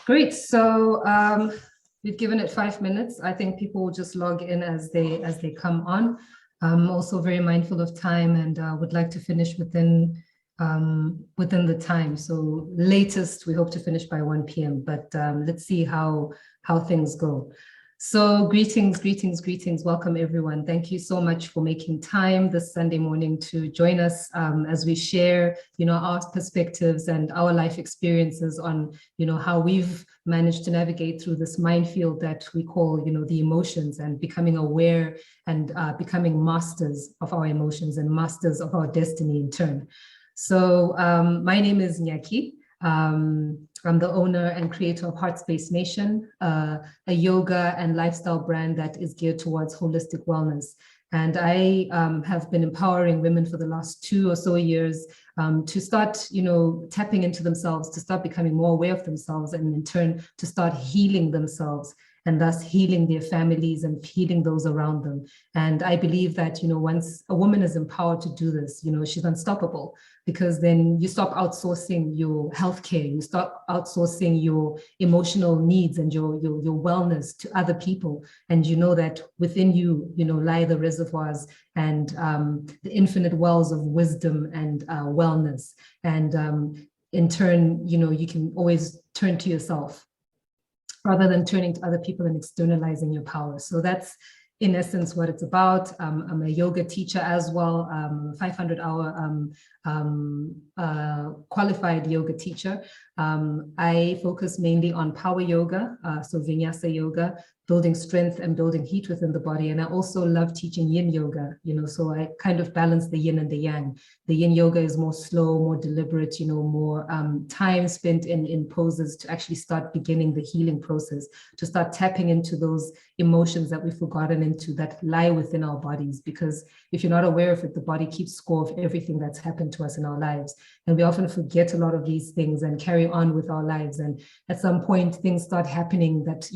Great. So we've given it 5 minutes. I think people will just log in as they come on. I'm also very mindful of time and would like to finish within the time. So latest, we hope to finish by 1 p.m. But let's see how things go. So greetings. Welcome, everyone. Thank you so much for making time this Sunday morning to join us as we share, our perspectives and our life experiences on, how we've managed to navigate through this minefield that we call, the emotions, and becoming aware and becoming masters of our emotions and masters of our destiny in turn. So my name is Nyaki. I'm the owner and creator of Heartspace Nation, a yoga and lifestyle brand that is geared towards holistic wellness. And I have been empowering women for the last 2 or so years to start, tapping into themselves, to start becoming more aware of themselves, and in turn to start healing themselves, and thus healing their families and healing those around them. And I believe that, once a woman is empowered to do this, she's unstoppable, because then you stop outsourcing your healthcare, you stop outsourcing your emotional needs and your wellness to other people. And you know that within you, lie the reservoirs and the infinite wells of wisdom and wellness. And in turn, you can always turn to yourself rather than turning to other people and externalizing your power. So that's in essence what it's about. I'm a yoga teacher as well, 500-hour qualified yoga teacher. I focus mainly on power yoga, so vinyasa yoga, building strength and building heat within the body. And I also love teaching yin yoga, so I kind of balance the yin and the yang. The yin yoga is more slow, more deliberate, more time spent in poses to actually start beginning the healing process, to start tapping into those emotions that we've forgotten into that lie within our bodies. Because if you're not aware of it, the body keeps score of everything that's happened to us in our lives. And we often forget a lot of these things and carry on with our lives. And at some point, things start happening that,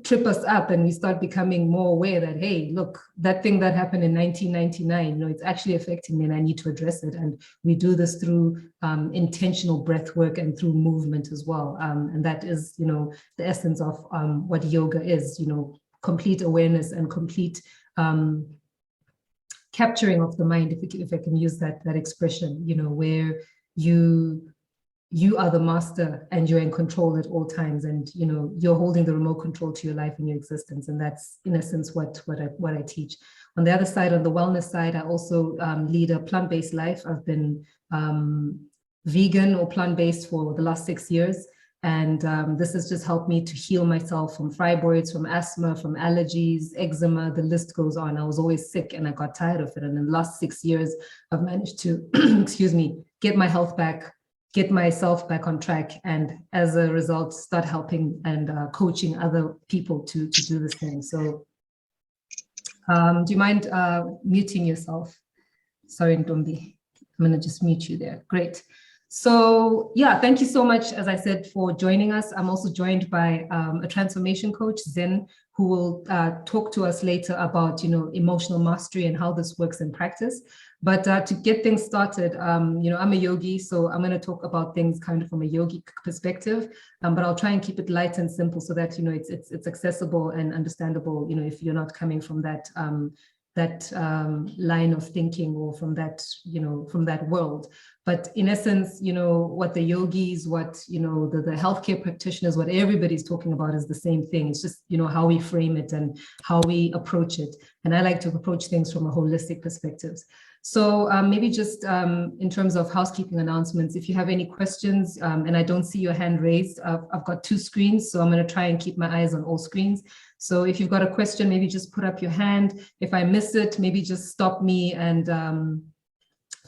trip us up, and we start becoming more aware that, hey, look, that thing that happened in 1999, it's actually affecting me and I need to address it. And we do this through intentional breath work and through movement as well. And that is, the essence of what yoga is, complete awareness and complete capturing of the mind, if I can use that expression, where you are the master and you're in control at all times, and you're holding the remote control to your life and your existence. And that's in essence what I teach. On the other side, on the wellness side, I also lead a plant-based life. I've been vegan or plant-based for the last 6 years. And this has just helped me to heal myself from fibroids, from asthma, from allergies, eczema, the list goes on. I was always sick and I got tired of it. And in the last 6 years, I've managed to, get my health back, get myself back on track. And as a result, start helping and coaching other people to do the same. So do you mind muting yourself? Sorry, Ntombi. I'm going to just mute you there. Great. So yeah, thank you so much, as I said, for joining us. I'm also joined by a transformation coach, Zen, who will talk to us later about, emotional mastery and how this works in practice. But to get things started, I'm a yogi, so I'm going to talk about things kind of from a yogic perspective, but I'll try and keep it light and simple so that, it's accessible and understandable, if you're not coming from that line of thinking or from that world. But in essence, what the yogis, what, the healthcare practitioners, what everybody's talking about is the same thing. It's just, how we frame it and how we approach it. And I like to approach things from a holistic perspective. So maybe just in terms of housekeeping announcements, if you have any questions, and I don't see your hand raised, I've got 2 screens, so I'm going to try and keep my eyes on all screens. So if you've got a question, maybe just put up your hand. If I miss it, maybe just stop me and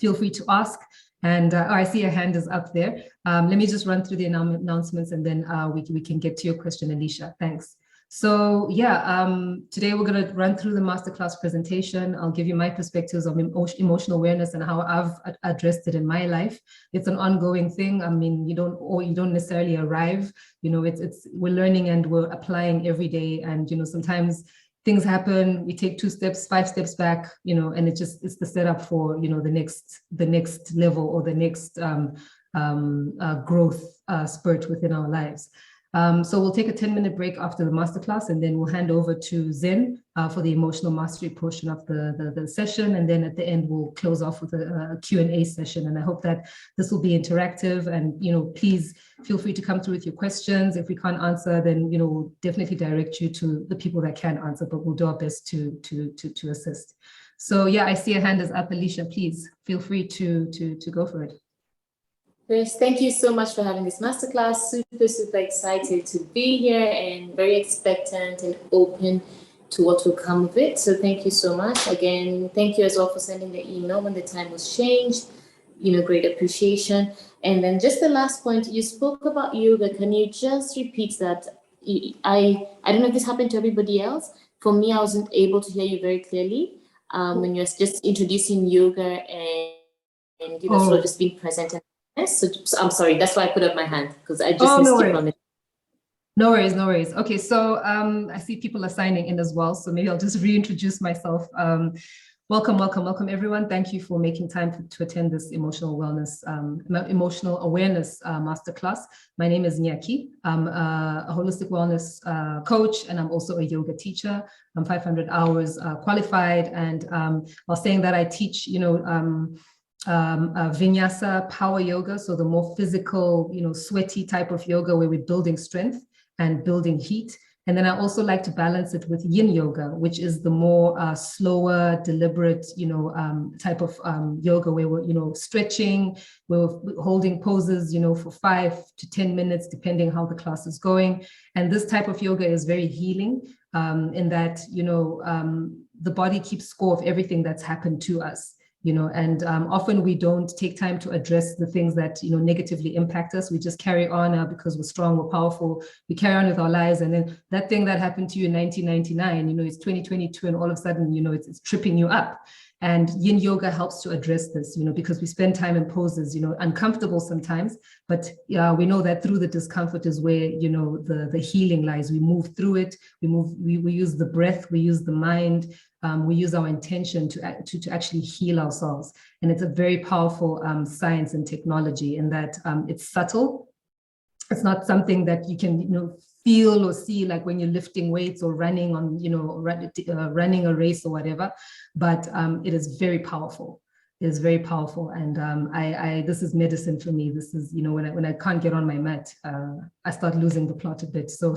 feel free to ask. And I see your hand is up there. Let me just run through the announcements, and then we can get to your question, Alicia. Thanks. So yeah, today we're going to run through the masterclass presentation. I'll give you my perspectives of emotional awareness and how I've addressed it in my life. It's an ongoing thing. I mean, you don't necessarily arrive. We're learning and we're applying every day. And sometimes things happen. We take 2 steps, 5 steps back. And it's the setup for the next level or the next growth spurt within our lives. So we'll take a 10-minute break after the masterclass, and then we'll hand over to Zen for the emotional mastery portion of the session. And then at the end, we'll close off with a Q&A session. And I hope that this will be interactive, and, please feel free to come through with your questions. If we can't answer, then, we'll definitely direct you to the people that can answer, but we'll do our best to assist. So yeah, I see a hand is up. Alicia, please feel free to go for it. Grace, thank you so much for having this masterclass. Super excited to be here and very expectant and open to what will come of it. So thank you so much. Again, thank you as well for sending the email when the time was changed. Great appreciation. And then just the last point, you spoke about yoga. Can you just repeat that? I don't know if this happened to everybody else. For me, I wasn't able to hear you very clearly when you're just introducing yoga and sort of just being present. So I'm sorry, that's why I put up my hand, because I just missed it from it. No worries. Okay, so I see people are signing in as well, so maybe I'll just reintroduce myself. Welcome, everyone. Thank you for making time to attend this emotional awareness masterclass. My name is Nyaki. I'm a holistic wellness coach, and I'm also a yoga teacher. I'm 500 hours qualified, and while saying that, I teach, vinyasa power yoga, so the more physical, sweaty type of yoga where we're building strength and building heat. And then I also like to balance it with yin yoga, which is the more slower, deliberate, type of yoga where we're, stretching, we're holding poses, for 5 to 10 minutes, depending how the class is going. And this type of yoga is very healing in that, the body keeps score of everything that's happened to us. And often we don't take time to address the things that, negatively impact us. We just carry on because we're strong, we're powerful. We carry on with our lives. And then that thing that happened to you in 1999, it's 2022, and all of a sudden, it's tripping you up. And yin yoga helps to address this, because we spend time in poses, uncomfortable sometimes, but we know that through the discomfort is where, the healing lies. We move through it. We use the breath, we use the mind, we use our intention to actually heal ourselves. And it's a very powerful science and technology in that it's subtle. It's not something that you can, feel or see like when you're lifting weights or running on, running a race or whatever, but it is very powerful. It is very powerful. And this is medicine for me. This is, when I can't get on my mat, I start losing the plot a bit. So,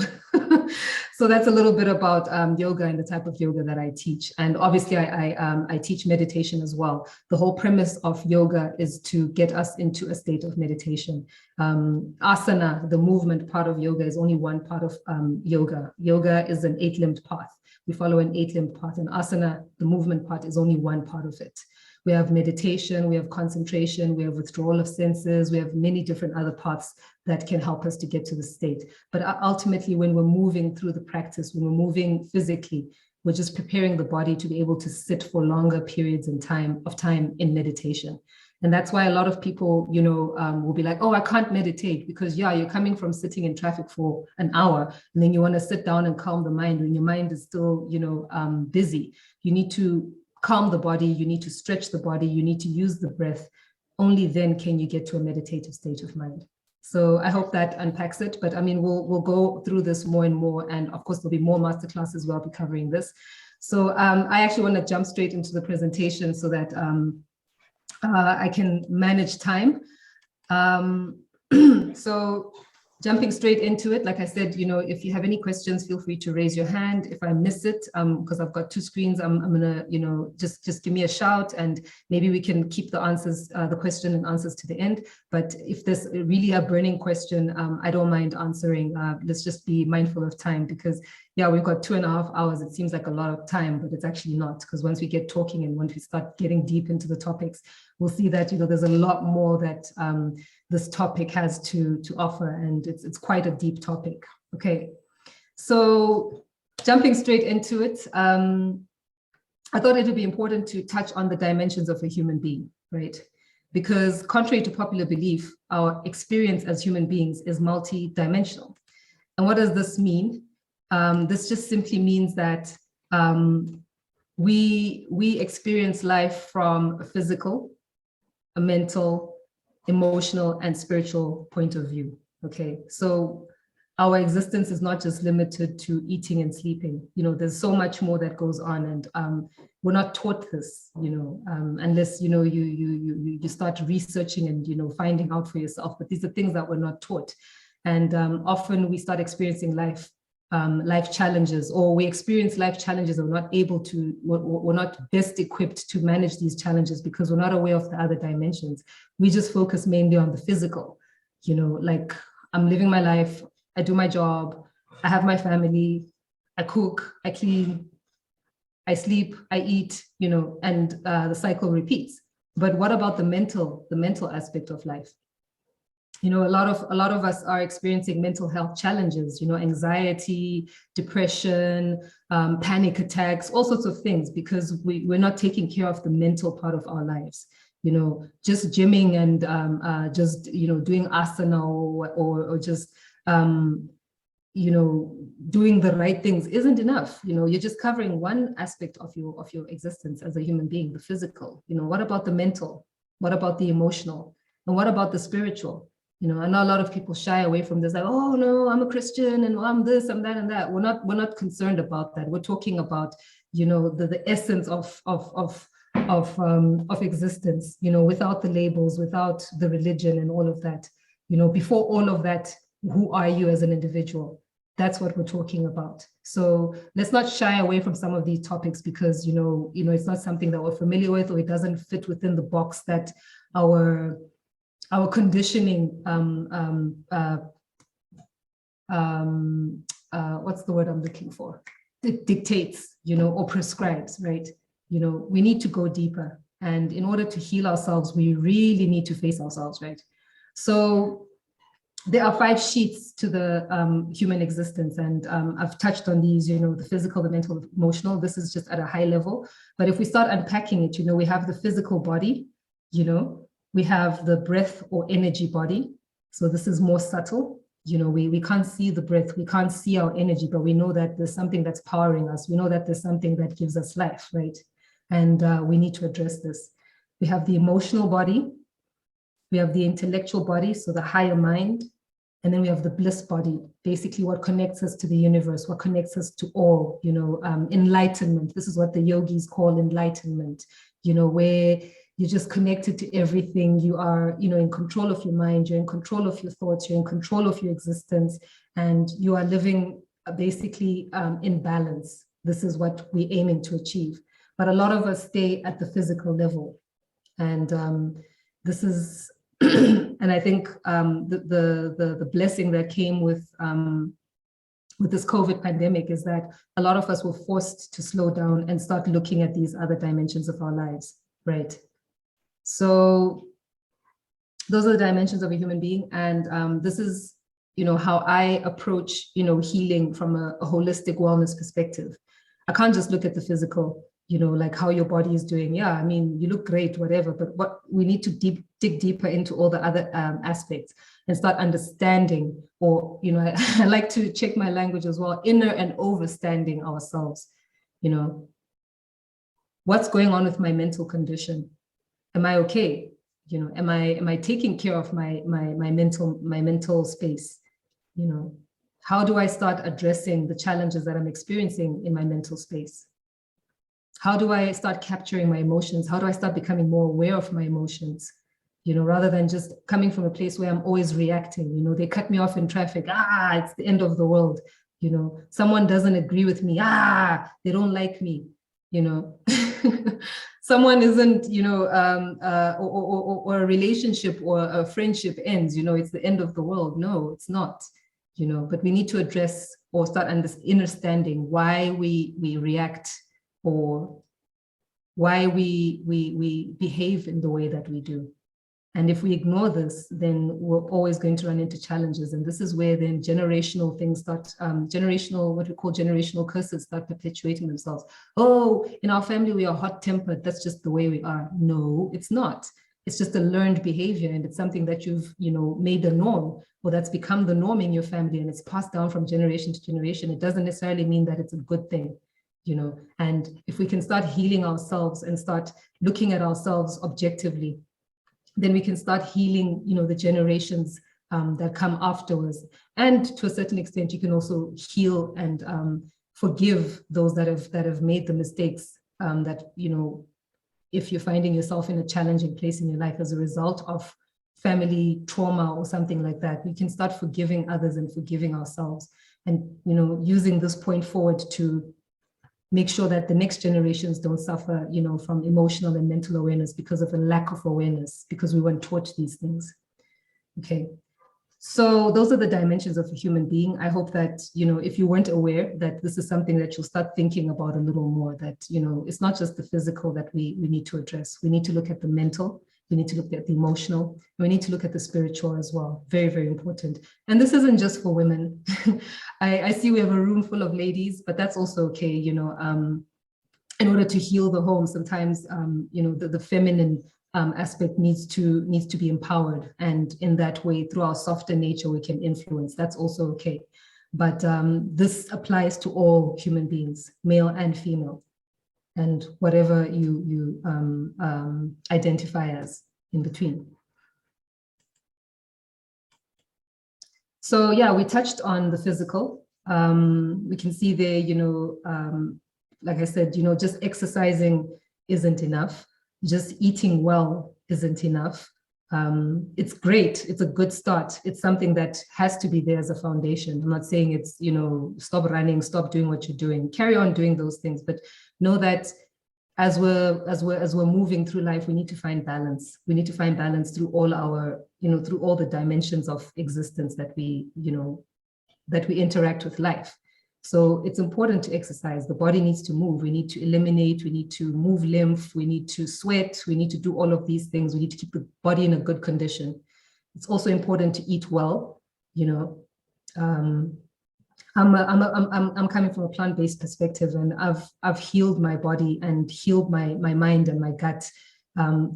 so that's a little bit about yoga and the type of yoga that I teach. And obviously I teach meditation as well. The whole premise of yoga is to get us into a state of meditation. Asana, the movement part of yoga, is only one part of yoga. Yoga is an 8-limbed path. We follow an 8-limbed path, and asana, the movement part, is only one part of it. We have meditation, we have concentration, we have withdrawal of senses, we have many different other parts that can help us to get to the state. But ultimately, when we're moving through the practice, when we're moving physically, we're just preparing the body to be able to sit for longer periods of time in meditation. And that's why a lot of people, will be like, oh, I can't meditate, because you're coming from sitting in traffic for an hour, and then you want to sit down and calm the mind when your mind is still, busy. You need to calm the body, you need to stretch the body, you need to use the breath. Only then can you get to a meditative state of mind. So I hope that unpacks it, but we'll go through this more and more. And of course, there'll be more masterclasses where I'll be covering this. So I actually want to jump straight into the presentation so that I can manage time. So jumping straight into it, like I said, if you have any questions, feel free to raise your hand. If I miss it, because I've got 2 screens, I'm gonna, just give me a shout, and maybe we can keep the answers, the question and answers to the end. But if there's really a burning question, I don't mind answering. Let's just be mindful of time, because we've got 2.5 hours. It seems like a lot of time, but it's actually not, because once we get talking and once we start getting deep into the topics, we'll see that, there's a lot more that this topic has to offer, and it's quite a deep topic. Okay, so jumping straight into it, I thought it would be important to touch on the dimensions of a human being, right? Because contrary to popular belief, our experience as human beings is multi-dimensional. And what does this mean? This just simply means that we experience life from a physical, a mental, emotional, and spiritual point of view. Okay, so our existence is not just limited to eating and sleeping. You know, there's so much more that goes on, and we're not taught this. You know, unless you start researching and finding out for yourself. But these are things that we're not taught, and often we start experiencing life challenges, or we experience life challenges and we're not best equipped to manage these challenges because we're not aware of the other dimensions. We just focus mainly on the physical. You know, like, I'm living my life, I do my job, I have my family, I cook, I clean, I sleep, I eat, and the cycle repeats. But what about the mental aspect of life? A lot of us are experiencing mental health challenges, anxiety, depression, panic attacks, all sorts of things, because we're not taking care of the mental part of our lives. Just gymming and just doing asana or just doing the right things isn't enough. You're just covering one aspect of your existence as a human being, the physical. What about the mental? What about the emotional? And what about the spiritual? I know a lot of people shy away from this, like, oh no, I'm a Christian and I'm this, I'm that, and that. We're not concerned about that. We're talking about, the essence of existence, without the labels, without the religion and all of that. Before all of that, who are you as an individual? That's what we're talking about. So let's not shy away from some of these topics because, it's not something that we're familiar with, or it doesn't fit within the box that our conditioning, what's the word I'm looking for? It dictates, or prescribes, right? We need to go deeper. And in order to heal ourselves, we really need to face ourselves, right? So there are 5 sheets to the human existence. And I've touched on these, the physical, the mental, emotional. This is just at a high level. But if we start unpacking it, we have the physical body, we have the breath or energy body. So this is more subtle. We can't see the breath, we can't see our energy, but we know that there's something that's powering us. We know that there's something that gives us life, right? And we need to address this. We have the emotional body. We have the intellectual body, so the higher mind. And then we have the bliss body, basically what connects us to the universe, what connects us to all, enlightenment. This is what the yogis call enlightenment, where you're just connected to everything. You are, in control of your mind, you're in control of your thoughts, you're in control of your existence, and you are living basically in balance. This is what we're aiming to achieve. But a lot of us stay at the physical level. And this is, and I think the blessing that came with this COVID pandemic is that a lot of us were forced to slow down and start looking at these other dimensions of our lives, right? So those are the dimensions of a human being. And this is, how I approach, healing from a holistic wellness perspective. I can't just look at the physical, like how your body is doing. Yeah, I mean, you look great, whatever, but what we need to dig deeper into all the other aspects and start understanding, or, I like to check my language as well, inner and overstanding ourselves. What's going on with my mental condition? Am I okay? Am I taking care of my mental space? How do I start addressing the challenges that I'm experiencing in my mental space? How do I start capturing my emotions? How do I start becoming more aware of my emotions? Rather than just coming from a place where I'm always reacting. They cut me off in traffic. It's the end of the world. Someone doesn't agree with me. They don't like me. Someone isn't, or a relationship or a friendship ends, it's the end of the world. No, it's not, but we need to address or start understanding why we react, or why we behave in the way that we do. And if we ignore this, then we're always going to run into challenges. And this is where then generational things start, what we call generational curses start perpetuating themselves. Oh, in our family, we are hot-tempered. That's just the way we are. No, it's not. It's just a learned behavior. And it's something that you've, made the norm, or that's become the norm in your family. And it's passed down from generation to generation. It doesn't necessarily mean that it's a good thing. And if we can start healing ourselves and start looking at ourselves objectively, then we can start healing, the generations that come afterwards. And to a certain extent, you can also heal and forgive those that have made the mistakes that, if you're finding yourself in a challenging place in your life as a result of family trauma or something like that, we can start forgiving others and forgiving ourselves, and using this point forward to make sure that the next generations don't suffer, from emotional and mental awareness because of a lack of awareness, because we weren't taught these things. Okay. So those are the dimensions of a human being. I hope that, if you weren't aware, that this is something that you'll start thinking about a little more, that, it's not just the physical that we need to address. We need to look at the mental, we need to look at the emotional, we need to look at the spiritual as well. Very, very important. And this isn't just for women. I see we have a room full of ladies, but that's also okay. In order to heal the home, sometimes, the feminine aspect needs to be empowered, and in that way, through our softer nature, we can influence. That's also okay. But this applies to all human beings, male and female, and whatever you identify as in between. So yeah, we touched on the physical. We can see there, like I said, just exercising isn't enough. Just eating well isn't enough. It's great. It's a good start. It's something that has to be there as a foundation. I'm not saying it's, stop running, stop doing what you're doing, carry on doing those things, but know that as we're moving through life, we need to find balance. We need to find balance through all our, through all the dimensions of existence that we interact with life. So it's important to exercise. The body needs to move. We need to eliminate, we need to move lymph, we need to sweat, we need to do all of these things. We need to keep the body in a good condition. It's also important to eat well. I'm coming from a plant-based perspective, and I've healed my body and healed my mind and my gut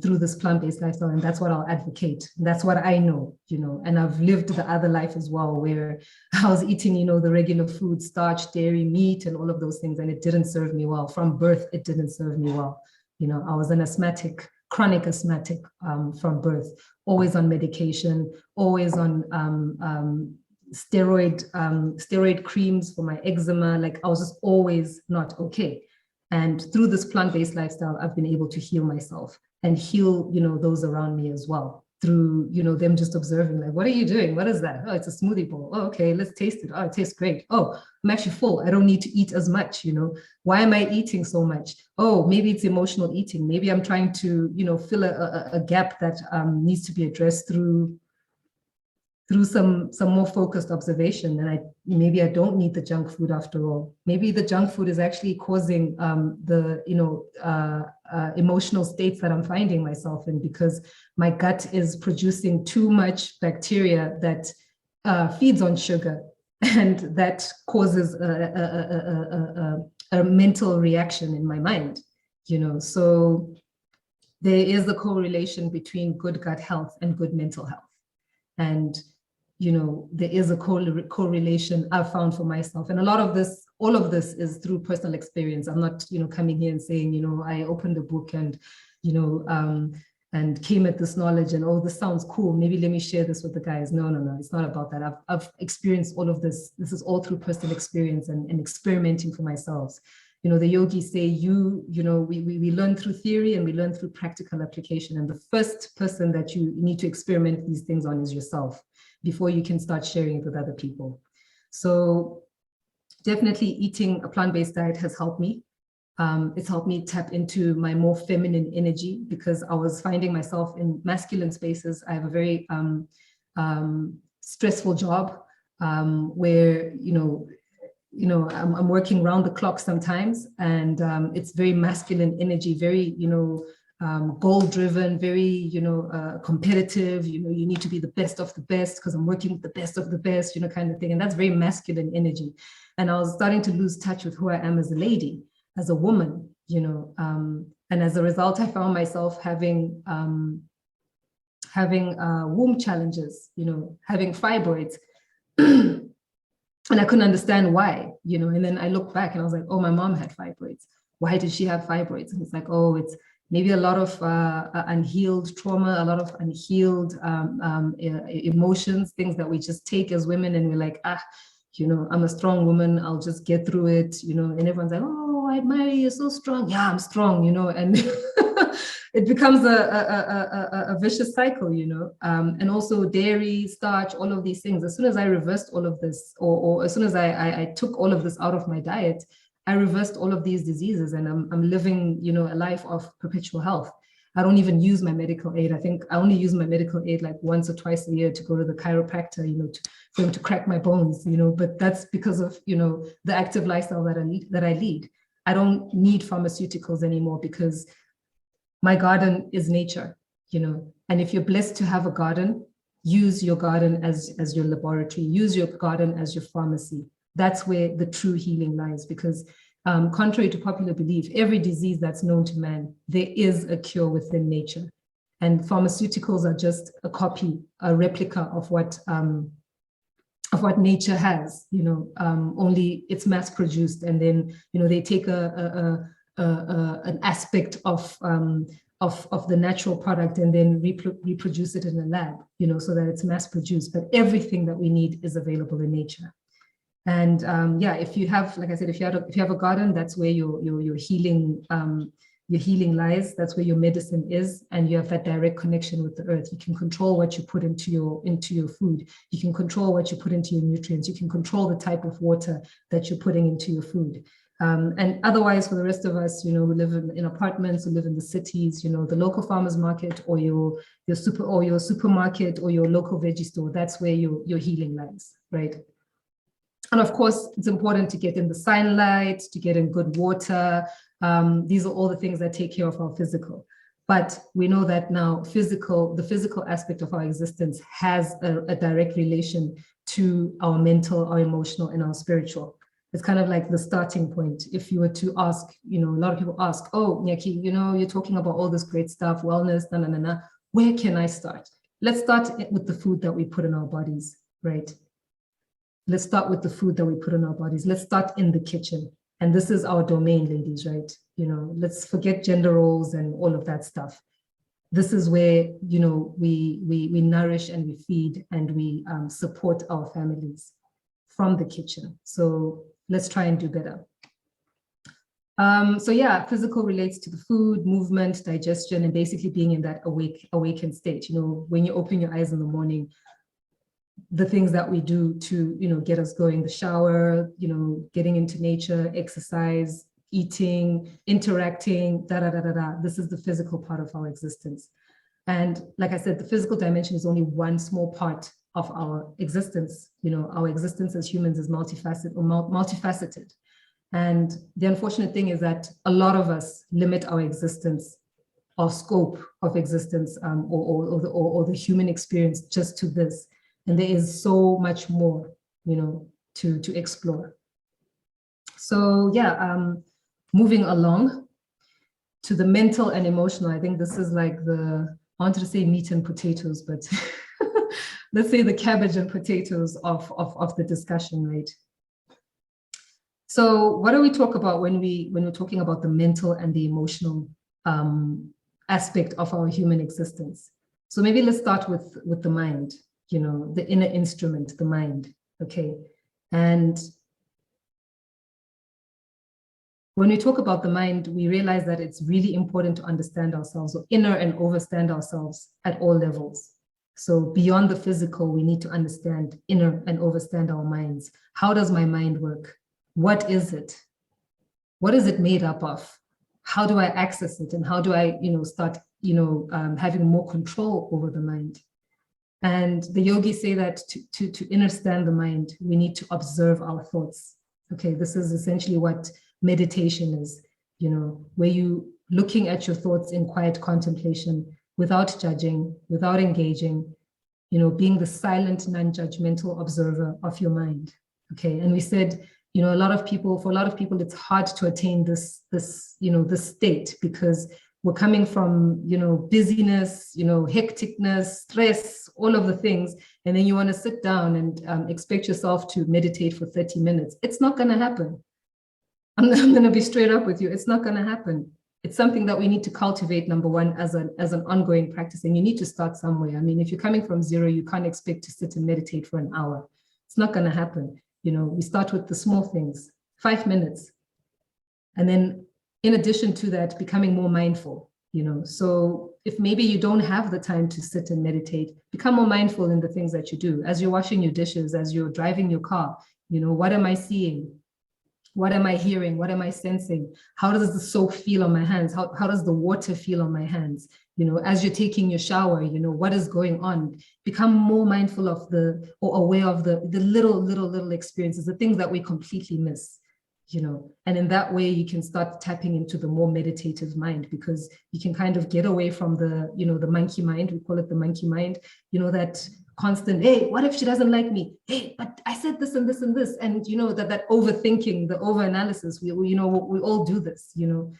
through this plant-based lifestyle, and that's what I'll advocate. That's what I know, and I've lived the other life as well, where I was eating, the regular food, starch, dairy, meat, and all of those things, and it didn't serve me well. From birth, it didn't serve me well. I was an asthmatic, chronic asthmatic from birth, always on medication, always on steroid creams for my eczema. Like, I was just always not okay. And through this plant-based lifestyle, I've been able to heal myself and heal, those around me as well, through, them just observing, like, what are you doing? What is that? Oh, it's a smoothie bowl. Oh, okay, let's taste it. Oh, it tastes great. Oh, I'm actually full. I don't need to eat as much, Why am I eating so much? Oh, maybe it's emotional eating. Maybe I'm trying to, fill a gap that needs to be addressed through some more focused observation. And maybe I don't need the junk food after all. Maybe the junk food is actually causing the emotional states that I'm finding myself in, because my gut is producing too much bacteria that feeds on sugar, and that causes a mental reaction in my mind. So there is a correlation between good gut health and good mental health. And there is a correlation I've found for myself. And all of this is through personal experience. I'm not, coming here and saying, I opened a book and, and came at this knowledge and, oh, this sounds cool, maybe let me share this with the guys. No, it's not about that. I've experienced all of this. This is all through personal experience and experimenting for myself. The yogis say we learn through theory and we learn through practical application. And the first person that you need to experiment these things on is yourself, before you can start sharing it with other people. So definitely eating a plant-based diet has helped me. It's helped me tap into my more feminine energy, because I was finding myself in masculine spaces. I have a very stressful job where, I'm working round the clock sometimes, and it's very masculine energy, very, goal driven, very, competitive, you need to be the best of the best because I'm working with the best of the best, kind of thing. And that's very masculine energy. And I was starting to lose touch with who I am as a lady, as a woman, and as a result, I found myself having womb challenges, having fibroids. And I couldn't understand why, and then I looked back and I was like, oh, my mom had fibroids. Why did she have fibroids? And it's like, oh, maybe a lot of unhealed trauma, a lot of unhealed emotions, things that we just take as women, and we're like, I'm a strong woman, I'll just get through it, and everyone's like, oh, I admire you, you're so strong. Yeah, I'm strong, and it becomes a vicious cycle, and also dairy, starch, all of these things. As soon as I reversed all of this, or as soon as I took all of this out of my diet, I reversed all of these diseases, and I'm living, a life of perpetual health. I don't even use my medical aid. I think I only use my medical aid like once or twice a year to go to the chiropractor, for him to crack my bones, but that's because of, the active lifestyle that I lead. I don't need pharmaceuticals anymore because my garden is nature, and if you're blessed to have a garden, use your garden as your laboratory, use your garden as your pharmacy. That's where the true healing lies, because contrary to popular belief, every disease that's known to man, there is a cure within nature. And pharmaceuticals are just a copy, a replica of what nature has, only it's mass produced. And then, they take an aspect of the natural product and then reproduce it in a lab, so that it's mass produced. But everything that we need is available in nature. And if you have, like I said, if you have a garden, that's where your healing lies. That's where your medicine is, and you have that direct connection with the earth. You can control what you put into your food. You can control what you put into your nutrients. You can control the type of water that you're putting into your food. And otherwise, for the rest of us, who live in apartments, who live in the cities, the local farmers market or your supermarket or your local veggie store, that's where your healing lies, right? And of course, it's important to get in the sunlight, to get in good water. These are all the things that take care of our physical. But we know that now the physical aspect of our existence has a direct relation to our mental, our emotional, and our spiritual. It's kind of like the starting point. If you were to ask, a lot of people ask, oh, Nyaki, you're talking about all this great stuff, wellness, where can I start? Let's start with the food that we put in our bodies, right? Let's start with the food that we put in our bodies. Let's start in the kitchen. And this is our domain, ladies, right? Let's forget gender roles and all of that stuff. This is where, we nourish and we feed and we support our families from the kitchen. So let's try and do better. Physical relates to the food, movement, digestion, and basically being in that awakened state. When you open your eyes in the morning, the things that we do to, get us going, the shower, getting into nature, exercise, eating, interacting, This is the physical part of our existence. And like I said, the physical dimension is only one small part of our existence. Our existence as humans is multifaceted. And the unfortunate thing is that a lot of us limit our existence, our scope of existence, or the human experience just to this. And there is so much more, to explore. So moving along to the mental and emotional, I think this is like I wanted to say meat and potatoes, but let's say the cabbage and potatoes of the discussion, right? So what do we talk about when we're talking about the mental and the emotional aspect of our human existence? So maybe let's start with the mind. The inner instrument, the mind, okay? And when we talk about the mind, we realize that it's really important to understand ourselves, or inner and overstand ourselves at all levels. So beyond the physical, we need to understand inner and overstand our minds. How does my mind work? What is it? What is it made up of? How do I access it? And how do I, start, having more control over the mind? And the yogis say that to understand the mind, we need to observe our thoughts. Okay, this is essentially what meditation is, where you looking at your thoughts in quiet contemplation, without judging, without engaging, being the silent, non-judgmental observer of your mind. Okay, and we said, for a lot of people, it's hard to attain this state, because we're coming from, busyness, hecticness, stress, all of the things. And then you want to sit down and expect yourself to meditate for 30 minutes. It's not going to happen. I'm going to be straight up with you. It's not going to happen. it's something that we need to cultivate, number one, as an ongoing practice. And you need to start somewhere. I mean, if you're coming from zero, you can't expect to sit and meditate for an hour. It's not going to happen. You know, we start with the small things, 5 minutes. And then in addition to that, becoming more mindful, you know. So if maybe you don't have the time to sit and meditate, become more mindful in the things that you do. As you're washing your dishes, as you're driving your car, you know, what am I seeing? What am I hearing? What am I sensing? How does the soap feel on my hands? How does the water feel on my hands? You know, as you're taking your shower, you know, what is going on? Become more mindful of or aware of the little experiences, the things that we completely miss, you know. And in that way, you can start tapping into the more meditative mind, because you can kind of get away from the, you know, the monkey mind. We call it the monkey mind, you know, that constant, hey, what if she doesn't like me? Hey, but I said this and this and this. And, you know, that overthinking, the overanalysis, we you know, we all do this, you know.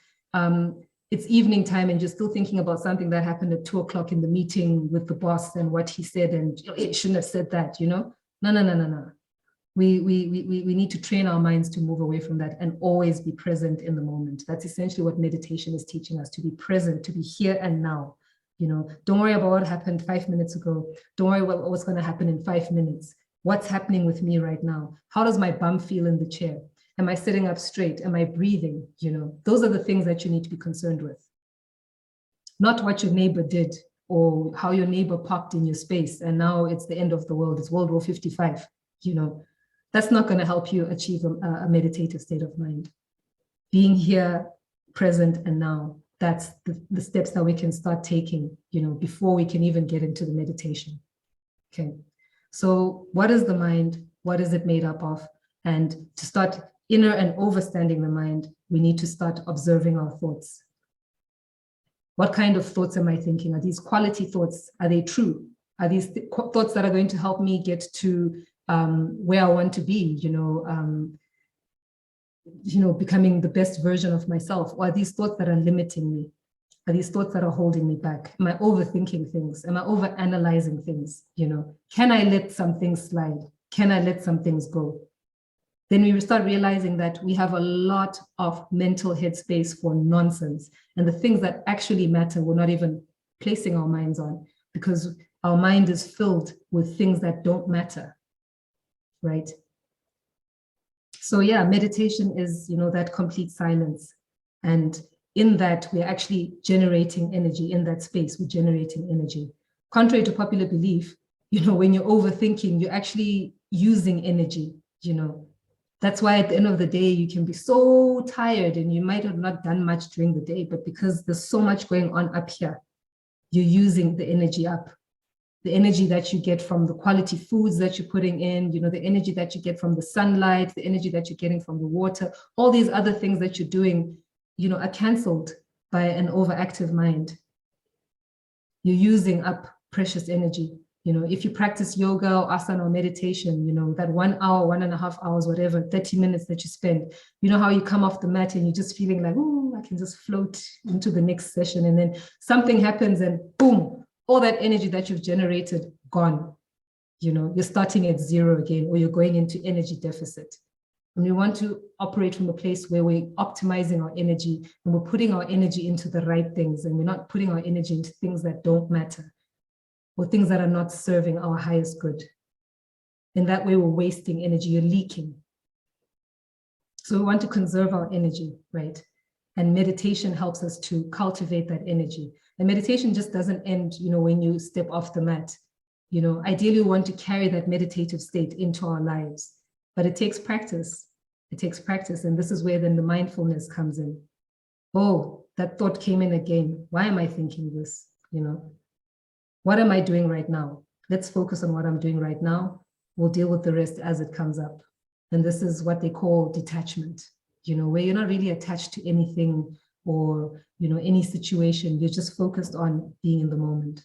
It's evening time and you're still thinking about something that happened at 2 o'clock in the meeting with the boss and what he said, and it shouldn't have said that, you know. No. We need to train our minds to move away from that and always be present in the moment. That's essentially what meditation is teaching us, to be present, to be here and now. You know, don't worry about what happened 5 minutes ago. Don't worry about what's going to happen in 5 minutes. What's happening with me right now? How does my bum feel in the chair? Am I sitting up straight? Am I breathing? You know, those are the things that you need to be concerned with. Not what your neighbor did or how your neighbor parked in your space and now it's the end of the world. It's World War 55. You know, that's not going to help you achieve a meditative state of mind. Being here, present, and now. That's the steps that we can start taking, you know, before we can even get into the meditation. Okay. So what is the mind? What is it made up of? And to start inner and overstanding the mind, we need to start observing our thoughts. What kind of thoughts am I thinking? Are these quality thoughts? Are they true? Are these thoughts that are going to help me get to where I want to be, you know, becoming the best version of myself? Or are these thoughts that are limiting me? Are these thoughts that are holding me back? Am I overthinking things? Am I overanalyzing things? You know, can I let some things slide? Can I let some things go? Then we start realizing that we have a lot of mental headspace for nonsense, and the things that actually matter, we're not even placing our minds on, because our mind is filled with things that don't matter, right? So yeah, meditation is, you know, that complete silence. And in that, we're actually generating energy. In that space, we're generating energy. Contrary to popular belief, you know, when you're overthinking, you're actually using energy, you know. That's why at the end of the day, you can be so tired and you might have not done much during the day, but because there's so much going on up here, you're using the energy up. The energy that you get from the quality foods that you're putting in, you know, the energy that you get from the sunlight, the energy that you're getting from the water, all these other things that you're doing, you know, are canceled by an overactive mind. You're using up precious energy. You know, if you practice yoga or asana or meditation, you know, that 1 hour, 1.5 hours, whatever, 30 minutes that you spend, you know how you come off the mat and you're just feeling like, oh, I can just float into the next session. And then something happens and boom, all that energy that you've generated, gone. You know, you're starting at zero again, or you're going into energy deficit. And we want to operate from a place where we're optimizing our energy and we're putting our energy into the right things, and we're not putting our energy into things that don't matter or things that are not serving our highest good. In that way, we're wasting energy, you're leaking. So we want to conserve our energy, right? And meditation helps us to cultivate that energy. And meditation just doesn't end, you know, when you step off the mat. You know, ideally, we want to carry that meditative state into our lives, but it takes practice. It takes practice. And this is where then the mindfulness comes in. Oh, that thought came in again. Why am I thinking this? You know, what am I doing right now? Let's focus on what I'm doing right now. We'll deal with the rest as it comes up. And this is what they call detachment, you know, where you're not really attached to anything or, you know, any situation. You're just focused on being in the moment.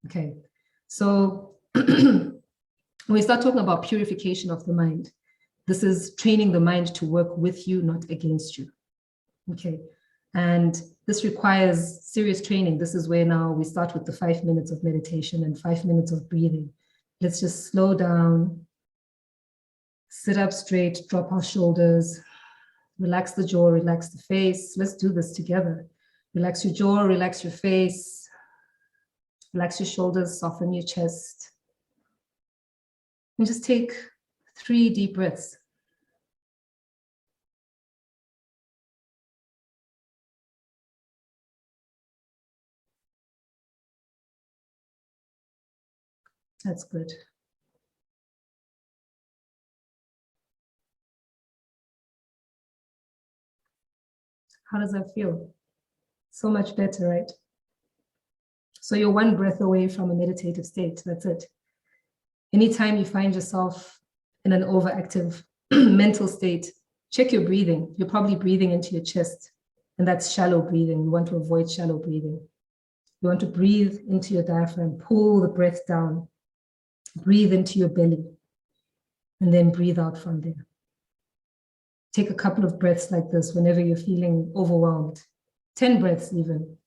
Okay. So when we start talking about purification of the mind, this is training the mind to work with you, not against you. Okay. And this requires serious training. This is where now we start with the 5 minutes of meditation and 5 minutes of breathing. Let's just slow down, sit up straight, drop our shoulders, relax the jaw, relax the face. Let's do this together. Relax your jaw, relax your face, relax your shoulders, soften your chest. And just take 3 deep breaths. That's good. How does that feel? So much better, right? So you're 1 breath away from a meditative state. That's it. Anytime you find yourself in an overactive mental state, check your breathing. You're probably breathing into your chest, and that's shallow breathing. You want to avoid shallow breathing. You want to breathe into your diaphragm, pull the breath down, breathe into your belly, and then breathe out from there. Take a couple of breaths like this whenever you're feeling overwhelmed. 10 breaths even,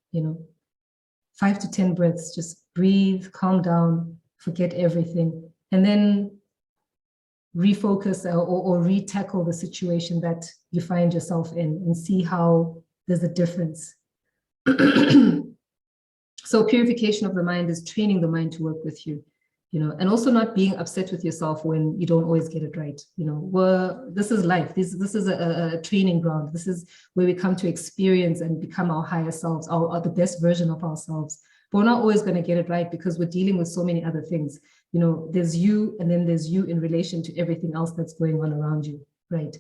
5 to 10 breaths. Just breathe, calm down, forget everything, and then refocus or re-tackle the situation that you find yourself in and see how there's a difference. So purification of the mind is training the mind to work with you, and also not being upset with yourself when you don't always get it right. This is life. This is a training ground. This is where we come to experience and become our higher selves, the best version of ourselves. But we're not always going to get it right because we're dealing with so many other things. There's you, and then there's you in relation to everything else that's going on around you, right?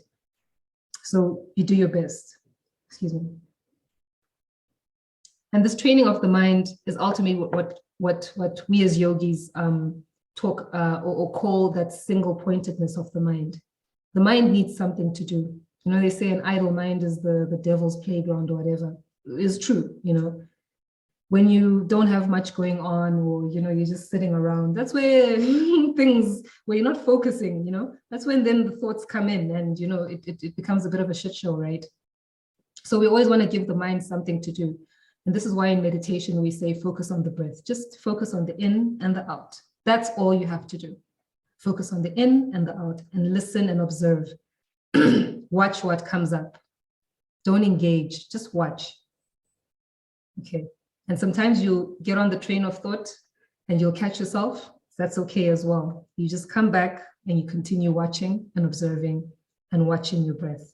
So you do your best. Excuse me. And this training of the mind is ultimately what we as yogis talk or call that single pointedness of the mind. The mind needs something to do. They say an idle mind is the devil's playground or whatever. It's true, When you don't have much going on, or you're just sitting around, that's where where you're not focusing, that's when then the thoughts come in, and it becomes a bit of a shit show, right? So we always want to give the mind something to do. And this is why in meditation we say focus on the breath. Just focus on the in and the out. That's all you have to do. Focus on the in and the out, and listen and observe. Watch what comes up. Don't engage, just watch. Okay. And sometimes you'll get on the train of thought and you'll catch yourself. That's okay as well. You just come back and you continue watching and observing and watching your breath.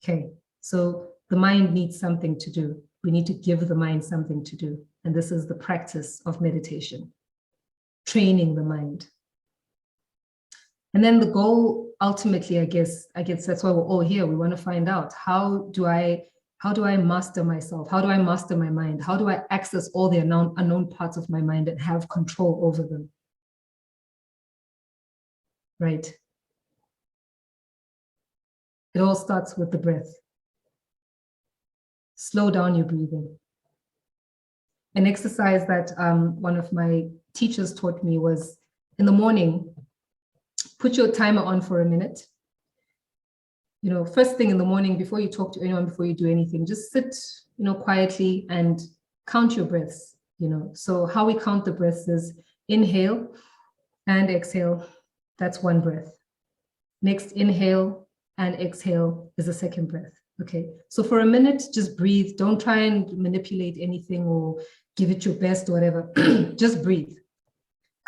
Okay. So the mind needs something to do. We need to give the mind something to do. And this is the practice of meditation, training the mind. And then the goal, ultimately, I guess that's why we're all here. We want to find out, how do I master myself? How do I master my mind? How do I access all the unknown parts of my mind and have control over them? Right? It all starts with the breath. Slow down your breathing. An exercise that one of my teachers taught me was, in the morning, put your timer on for a minute. First thing in the morning, before you talk to anyone, before you do anything, just sit, quietly and count your breaths. So how we count the breaths is inhale and exhale. That's 1 breath. Next, inhale and exhale is the 2nd breath. Okay, so for a minute, just breathe. Don't try and manipulate anything or give it your best or whatever. Just breathe.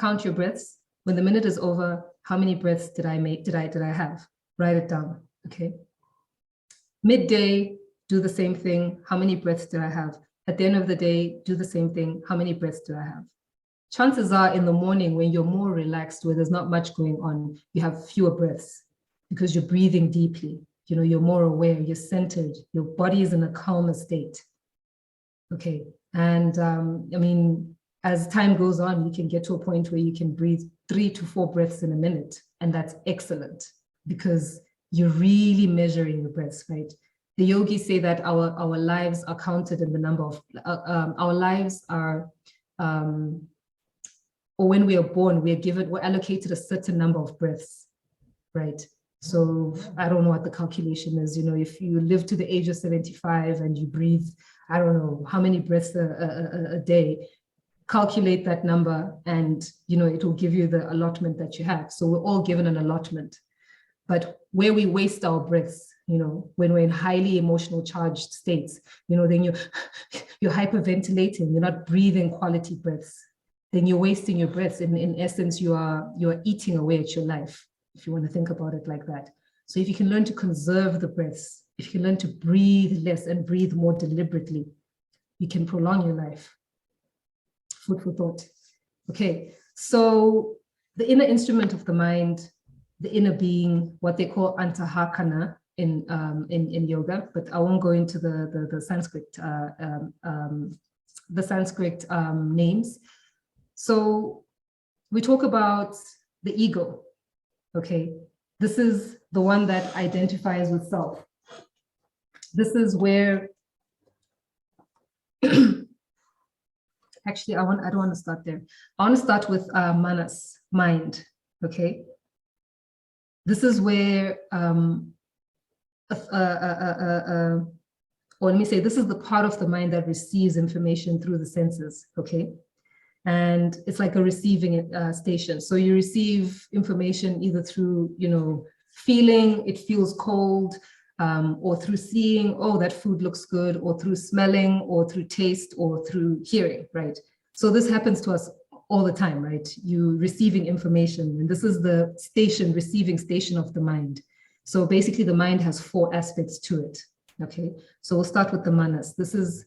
Count your breaths. When the minute is over, how many breaths did I make? Did I have? Write it down. Okay. Midday, do the same thing. How many breaths did I have? At the end of the day, do the same thing. How many breaths do I have? Chances are in the morning, when you're more relaxed, where there's not much going on, you have fewer breaths because you're breathing deeply. You're more aware, you're centered, your body is in a calmer state. Okay. And as time goes on, you can get to a point where you can breathe 3 to 4 breaths in a minute. And that's excellent because you're really measuring your breaths, right? The yogis say that our lives are counted in the number of, our lives are, or when we are born, we're allocated a certain number of breaths, right? So I don't know what the calculation is. If you live to the age of 75 and you breathe, I don't know how many breaths a day, calculate that number and, it will give you the allotment that you have. So we're all given an allotment. But where we waste our breaths when we're in highly emotional charged states, then you're hyperventilating, you're not breathing quality breaths, then you're wasting your breaths. In essence, you are eating away at your life, if you want to think about it like that. So if you can learn to conserve the breaths, if you can learn to breathe less and breathe more deliberately, you can prolong your life. Food for thought. Okay, so the inner instrument of the mind, the inner being, what they call antahakana in yoga, but I won't go into the Sanskrit names. So we talk about the ego. Okay, this is the one that identifies with self. This is where actually I don't want to start there. I want to start with manas, mind. Okay, this is where or let me say, this is the part of the mind that receives information through the senses. Okay, and it's like a receiving station. So you receive information either through feeling, it feels cold, or through seeing, oh, that food looks good, or through smelling, or through taste, or through hearing, right? So this happens to us all the time, right? You receiving information, and this is the receiving station of the mind. So basically the mind has 4 aspects to it, okay? So we'll start with the manas. This is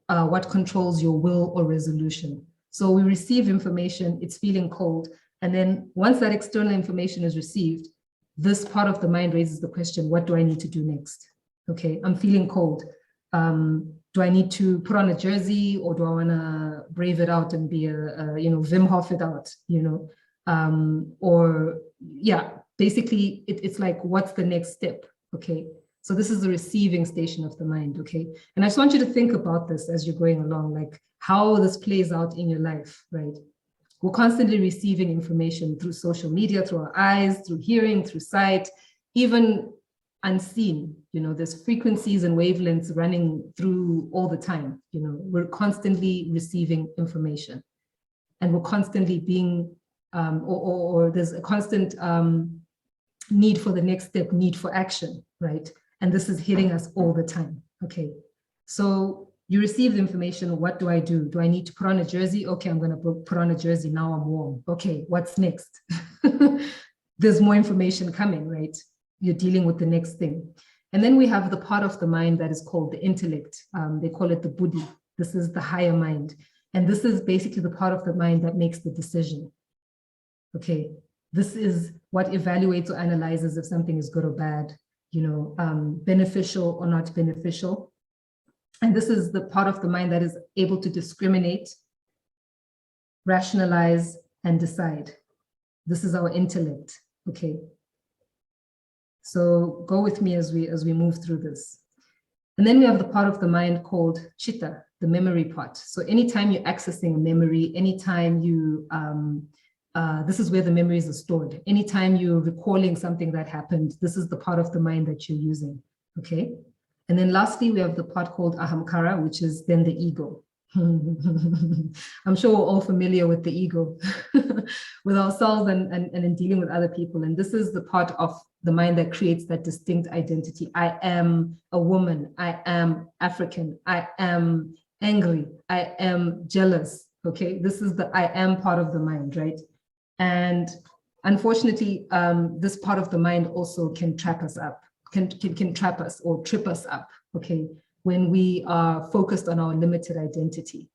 what controls your will or resolution. So we receive information, it's feeling cold, and then once that external information is received, this part of the mind raises the question, what do I need to do next? Okay, I'm feeling cold. Do I need to put on a jersey, or do I want to brave it out and be Wim Hof it out, or yeah, basically it's like, what's the next step? Okay, so this is the receiving station of the mind. Okay, and I just want you to think about this as you're going along, like how this plays out in your life, right? We're constantly receiving information through social media, through our eyes, through hearing, through sight, even unseen. There's frequencies and wavelengths running through all the time. We're constantly receiving information, and we're constantly being, or there's a constant need for the next step, need for action, right? And this is hitting us all the time. Okay, so you receive the information. What do I do? Do I need to put on a jersey? Okay, I'm going to put on a jersey. Now I'm warm. Okay, what's next? There's more information coming, right? You're dealing with the next thing. And then we have the part of the mind that is called the intellect. They call it the buddhi. This is the higher mind. And this is basically the part of the mind that makes the decision. Okay, this is what evaluates or analyzes if something is good or bad, beneficial or not beneficial. And this is the part of the mind that is able to discriminate, rationalize, and decide. This is our intellect, okay? So go with me as we move through this. And then we have the part of the mind called chitta, the memory part. So anytime you're accessing a memory, anytime you, this is where the memories are stored. Anytime you're recalling something that happened, this is the part of the mind that you're using, okay? And then lastly, we have the part called ahamkara, which is then the ego. I'm sure we're all familiar with the ego, with ourselves and in dealing with other people. And this is the part of the mind that creates that distinct identity. I am a woman. I am African. I am angry. I am jealous. Okay, this is the I am part of the mind, right? And unfortunately, this part of the mind also can trap us up. Can trap us or trip us up, okay, when we are focused on our limited identity.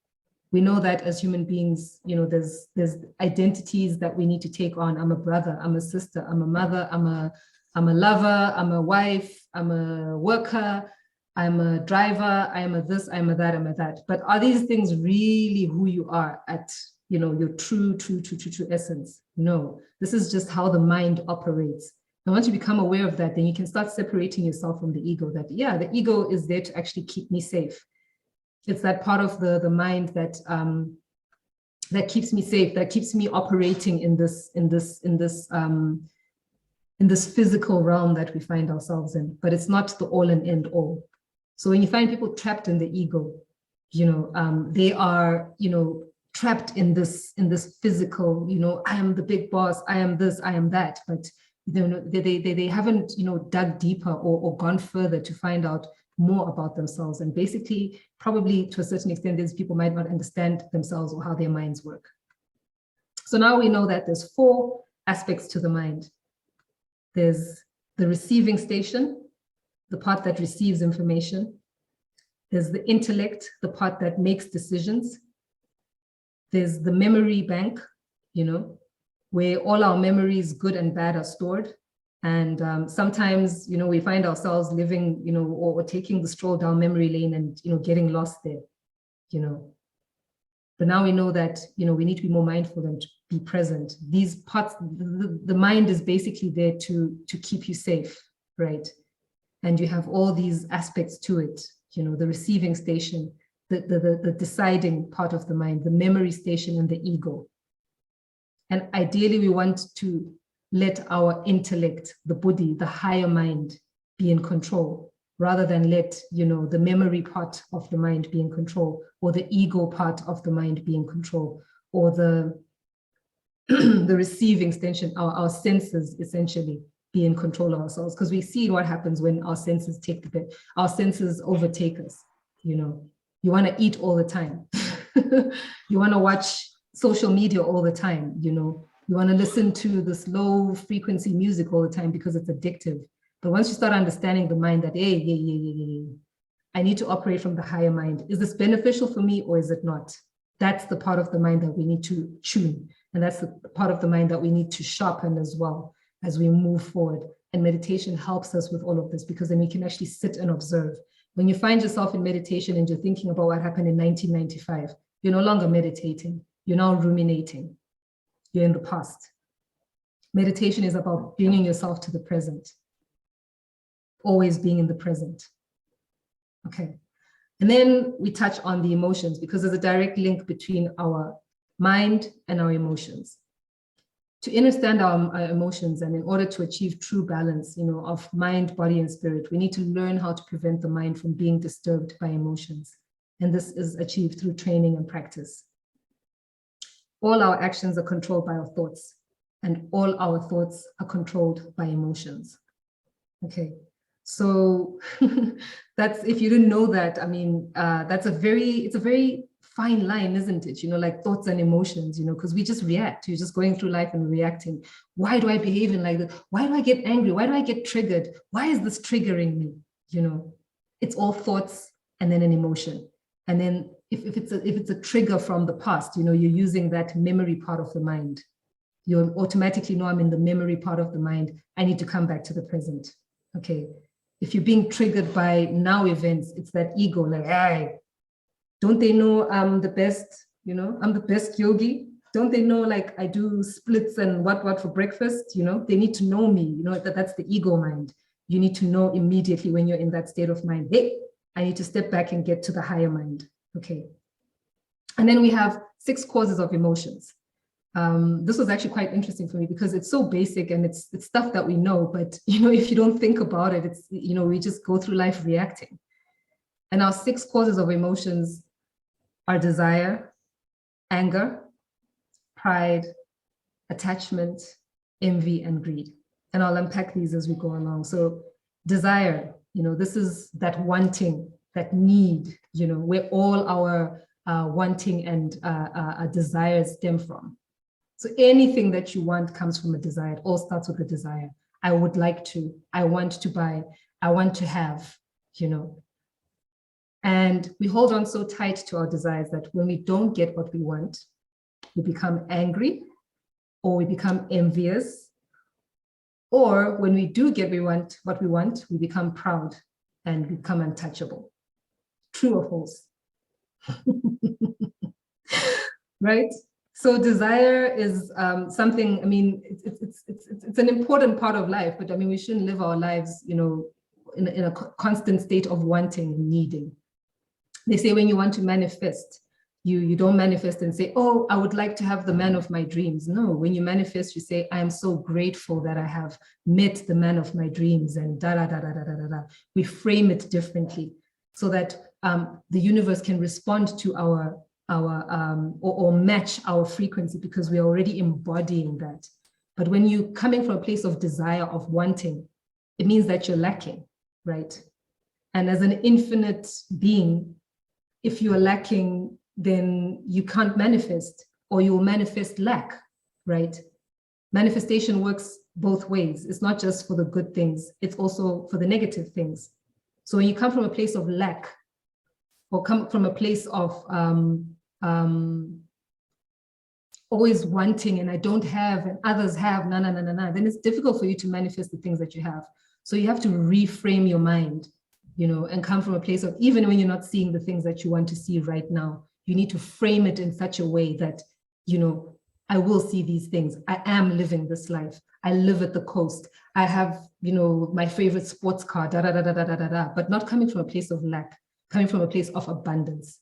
We know that as human beings, there's identities that we need to take on. I'm a brother, I'm a sister, I'm a mother, I'm a lover, I'm a wife, I'm a worker, I'm a driver, I'm a this, I'm a that, I'm a that. But are these things really who you are at, your true essence? No, this is just how the mind operates. And once you become aware of that, then you can start separating yourself from the ego. That, yeah, the ego is there to actually keep me safe. It's that part of the mind that that keeps me safe, that keeps me operating in this physical realm that we find ourselves in. But it's not the all and end all. So when you find people trapped in the ego, they are, trapped in this physical, I am the big boss, I am this, I am that. But they haven't, dug deeper or gone further to find out more about themselves. And basically, probably to a certain extent, these people might not understand themselves or how their minds work. So now we know that there's 4 aspects to the mind. There's the receiving station, the part that receives information. There's the intellect, the part that makes decisions. There's the memory bank, where all our memories, good and bad, are stored. And sometimes, we find ourselves living, or taking the stroll down memory lane and, getting lost there, But now we know that, we need to be more mindful and to be present. These parts, the mind is basically there to keep you safe, right? And you have all these aspects to it, the receiving station, the deciding part of the mind, the memory station, and the ego. And ideally, we want to let our intellect, the buddhi, the higher mind, be in control, rather than let, the memory part of the mind be in control, or the ego part of the mind be in control, or the receiving station, our senses essentially be in control of ourselves. Because we see what happens when our senses our senses overtake us. You want to eat all the time. You want to watch social media all the time. You want to listen to this low frequency music all the time because it's addictive. But once you start understanding the mind that, hey, I need to operate from the higher mind. Is this beneficial for me or is it not? That's the part of the mind that we need to tune. And that's the part of the mind that we need to sharpen as well as we move forward. And meditation helps us with all of this, because then we can actually sit and observe. When you find yourself in meditation and you're thinking about what happened in 1995, you're no longer meditating. You're now ruminating. You're in the past. Meditation is about bringing yourself to the present. Always being in the present. Okay. And then we touch on the emotions, because there's a direct link between our mind and our emotions. To understand our emotions, and in order to achieve true balance, of mind, body, and spirit, we need to learn how to prevent the mind from being disturbed by emotions. And this is achieved through training and practice. All our actions are controlled by our thoughts, and all our thoughts are controlled by emotions. Okay, so that's, if you didn't know that, I mean, it's a very fine line, isn't it? Like thoughts and emotions, because we just react. You're just going through life and reacting. Why do I behave in like that? Why do I get angry? Why do I get triggered? Why is this triggering me? It's all thoughts and then an emotion. And then if it's a trigger from the past, you're using that memory part of the mind. You automatically know, I'm in the memory part of the mind. I need to come back to the present. Okay. If you're being triggered by now events, it's that ego, like, hey, don't they know I'm the best, I'm the best yogi? Don't they know, like, I do splits and what for breakfast? They need to know me, that's the ego mind. You need to know immediately when you're in that state of mind, hey, I need to step back and get to the higher mind. Okay. And then we have 6 causes of emotions. This was actually quite interesting for me, because it's so basic and it's stuff that we know, but if you don't think about it, it's, we just go through life reacting. And our 6 causes of emotions are desire, anger, pride, attachment, envy, and greed. And I'll unpack these as we go along. So desire, this is that wanting, that need, where all our wanting and desires stem from. So anything that you want comes from a desire. It all starts with a desire. I would like to, I want to buy, I want to have, And we hold on so tight to our desires that when we don't get what we want, we become angry, or we become envious, or when we do get what we want, we become proud and become untouchable. True or false? Right? So desire is something, I mean, it's an important part of life, but I mean, we shouldn't live our lives, in a constant state of wanting and needing. They say when you want to manifest, you don't manifest and say, oh, I would like to have the man of my dreams. No, when you manifest, you say, I am so grateful that I have met the man of my dreams, and da da da da da da da. We frame it differently so that the universe can respond to our or match our frequency, because we're already embodying that. But when you're coming from a place of desire, of wanting, it means that you're lacking, right? And as an infinite being, if you are lacking, then you can't manifest, or you will manifest lack, right? Manifestation works both ways. It's not just for the good things, it's also for the negative things. So when you come from a place of lack, or come from a place of always wanting, and I don't have, and others have, then it's difficult for you to manifest the things that you have. So you have to reframe your mind, and come from a place of, even when you're not seeing the things that you want to see right now, you need to frame it in such a way that, I will see these things. I am living this life. I live at the coast. I have, my favorite sports car, but not coming from a place of lack, coming from a place of abundance.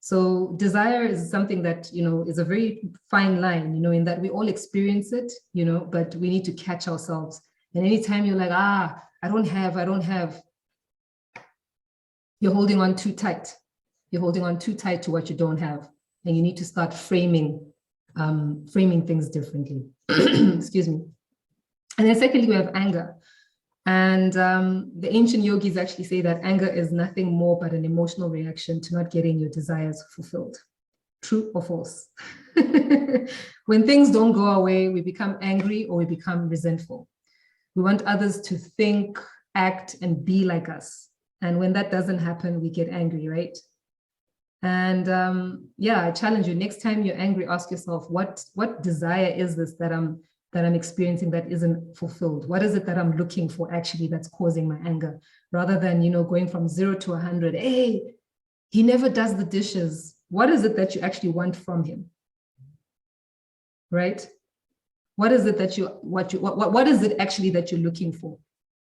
So desire is something that, is a very fine line, in that we all experience it, but we need to catch ourselves. And anytime you're like, I don't have, you're holding on too tight. You're holding on too tight to what you don't have. And you need to start framing things differently. Excuse me. And then secondly, we have anger. And the ancient yogis actually say that anger is nothing more but an emotional reaction to not getting your desires fulfilled. True or false? When things don't go our way, we become angry or we become resentful. We want others to think, act, and be like us. And when that doesn't happen, we get angry, right? And I challenge you, next time you're angry, ask yourself, what desire is this that I'm experiencing that isn't fulfilled? What is it that I'm looking for actually that's causing my anger? Rather than, going from 0 to 100, hey, he never does the dishes. What is it that you actually want from him? Right? What is it that what is it actually that you're looking for?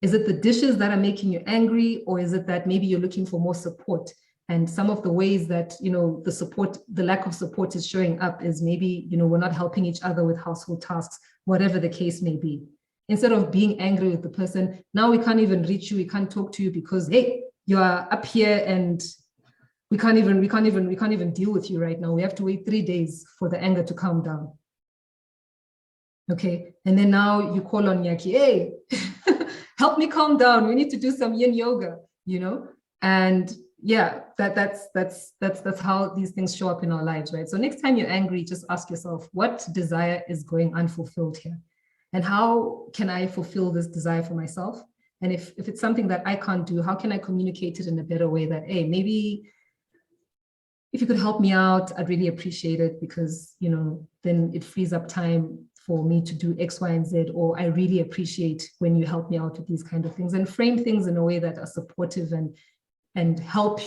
Is it the dishes that are making you angry, or is it that maybe you're looking for more support? And some of the ways that, the lack of support is showing up is maybe, we're not helping each other with household tasks, whatever the case may be. Instead of being angry with the person, now we can't even reach you, we can't talk to you because, hey, you are up here and we can't even deal with you right now. We have to wait 3 days for the anger to calm down. Okay, and then now you call on Yaki, hey, help me calm down. We need to do some yin yoga, and yeah, that's how these things show up in our lives, right? So next time you're angry, just ask yourself, what desire is going unfulfilled here? And how can I fulfill this desire for myself? And if it's something that I can't do, how can I communicate it in a better way that, hey, maybe if you could help me out, I'd really appreciate it, because, then it frees up time for me to do X, Y, and Z, or I really appreciate when you help me out with these kind of things, and frame things in a way that are supportive and help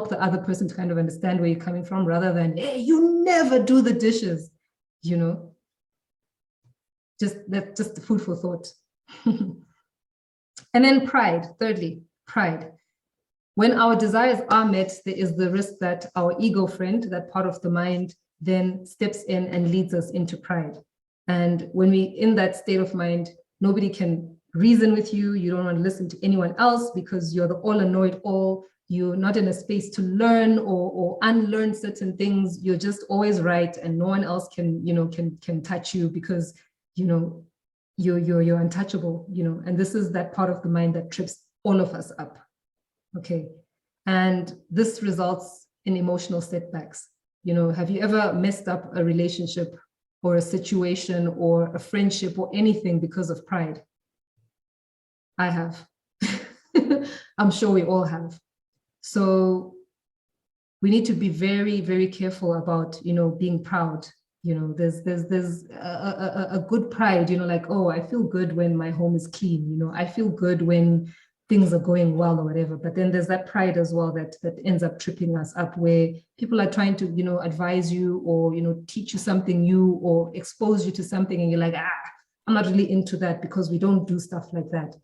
the other person to kind of understand where you're coming from, rather than, hey, you never do the dishes, just food for thought. And then pride, thirdly, pride. When our desires are met, there is the risk that our ego friend, that part of the mind, then steps in and leads us into pride. And when we in that state of mind, nobody can reason with you. You don't want to listen to anyone else because you're the all annoyed all. You're not in a space to learn or unlearn certain things. You're just always right, and no one else can touch you because you're untouchable. And this is that part of the mind that trips all of us up. Okay, and this results in emotional setbacks. Have you ever messed up a relationship or a situation or a friendship or anything because of pride? I have. I'm sure we all have. So we need to be very, very careful about, being proud. There's a good pride, like, oh, I feel good when my home is clean. I feel good when things are going well or whatever. But then there's that pride as well that ends up tripping us up, where people are trying to, advise you or, teach you something new or expose you to something. And you're like, I'm not really into that, because we don't do stuff like that.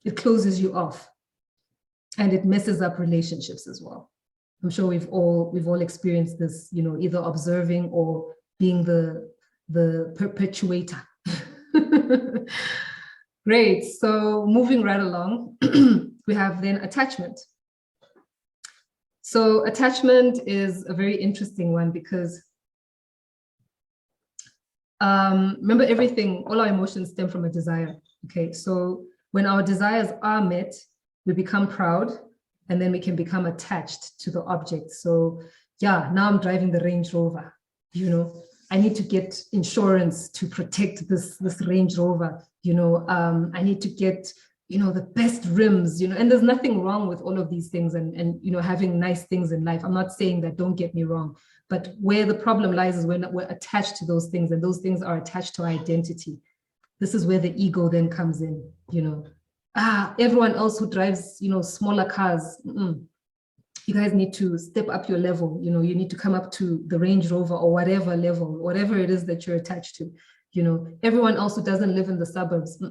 It closes you off. And it messes up relationships as well. I'm sure we've all experienced this, either observing or being the perpetuator. Great. So moving right along, we have then attachment. So attachment is a very interesting one, because remember everything, all our emotions stem from a desire. Okay, so when our desires are met, we become proud, and then we can become attached to the object. So yeah, now I'm driving the Range Rover, you know, I need to get insurance to protect this Range Rover, you know, I need to get, you know, the best rims, you know, and there's nothing wrong with all of these things and you know, having nice things in life. I'm not saying that, don't get me wrong, but where the problem lies is when we're attached to those things, and those things are attached to our identity. This is where the ego then comes in, you know. Everyone else who drives, you know, smaller cars, you guys need to step up your level. You know, you need to come up to the Range Rover or whatever level, whatever it is that you're attached to. You know, everyone else who doesn't live in the suburbs,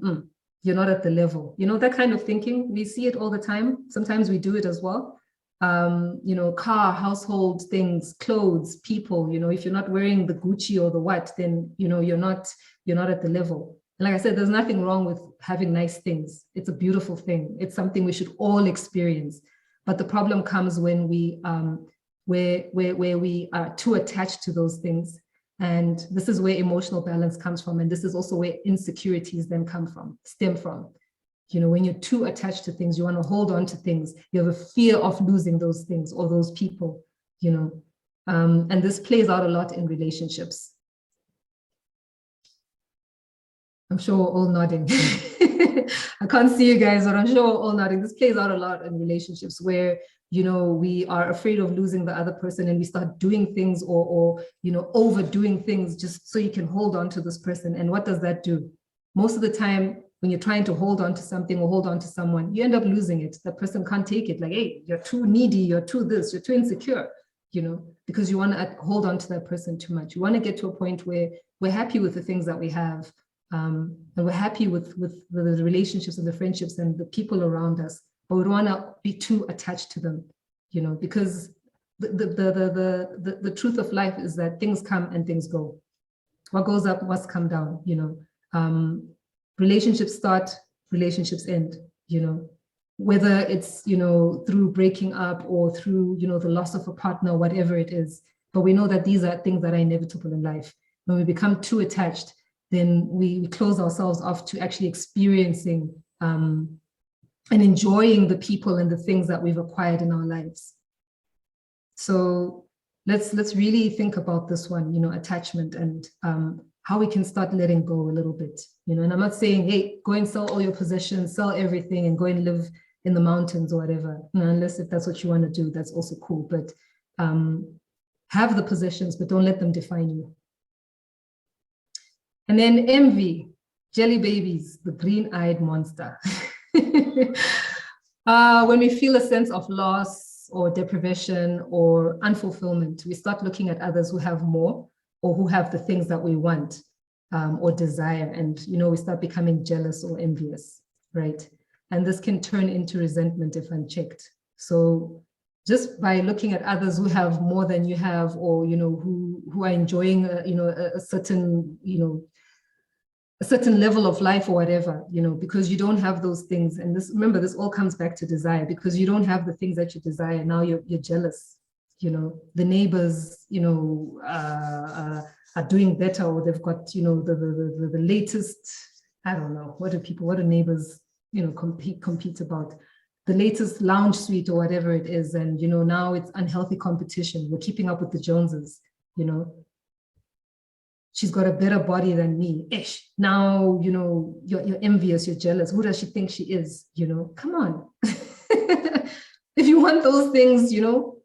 you're not at the level. You know, that kind of thinking, we see it all the time. Sometimes we do it as well. You know, car, household things, clothes, people, you know, if you're not wearing the Gucci or the what, then, you know, you're not at the level. And like I said, there's nothing wrong with having nice things. It's a beautiful thing. It's something we should all experience. But the problem comes when we, where we are too attached to those things. And this is where emotional balance comes from. And this is also where insecurities then stem from. You know, when you're too attached to things, you want to hold on to things. You have a fear of losing those things or those people, you know. And this plays out a lot in relationships. I'm sure we're all nodding. I can't see you guys, but I'm sure we're all nodding. This plays out a lot in relationships where, you know, we are afraid of losing the other person and we start doing things or you know, overdoing things just so you can hold on to this person. And what does that do? Most of the time, when you're trying to hold on to something or hold on to someone, you end up losing it. That person can't take it. Like, hey, you're too needy, you're too this, you're too insecure, you know, because you want to hold on to that person too much. You want to get to a point where we're happy with the things that we have. And we're happy with the relationships and the friendships and the people around us, but we don't want to be too attached to them, you know, because the truth of life is that things come and things go. What goes up must come down, you know. Relationships start, relationships end, you know, whether it's, you know, through breaking up or through, you know, the loss of a partner, whatever it is. But we know that these are things that are inevitable in life. When we become too attached, then we close ourselves off to actually experiencing and enjoying the people and the things that we've acquired in our lives. So let's really think about this one, you know, attachment and how we can start letting go a little bit, you know. And I'm not saying, hey, go and sell all your possessions, sell everything and go and live in the mountains or whatever, you know, unless if that's what you want to do, that's also cool. But have the possessions, but don't let them define you. And then envy, jelly babies, the green-eyed monster. When we feel a sense of loss or deprivation or unfulfillment, we start looking at others who have more or who have the things that we want or desire. And, you know, we start becoming jealous or envious, right? And this can turn into resentment if unchecked. So just by looking at others who have more than you have, or, you know, who are enjoying, you know, a certain, you know, a certain level of life or whatever, you know, because you don't have those things. And this, remember, this all comes back to desire, because you don't have the things that you desire. Now you're jealous, you know, the neighbors, you know, are doing better, or they've got, you know, the latest, I don't know, what do neighbors, you know, compete about? The latest lounge suite or whatever it is. And, you know, now it's unhealthy competition. We're keeping up with the Joneses, you know. She's got a better body than me. Ish. Now, you know, you're envious, you're jealous. Who does she think she is? You know, come on. If you want those things, you know,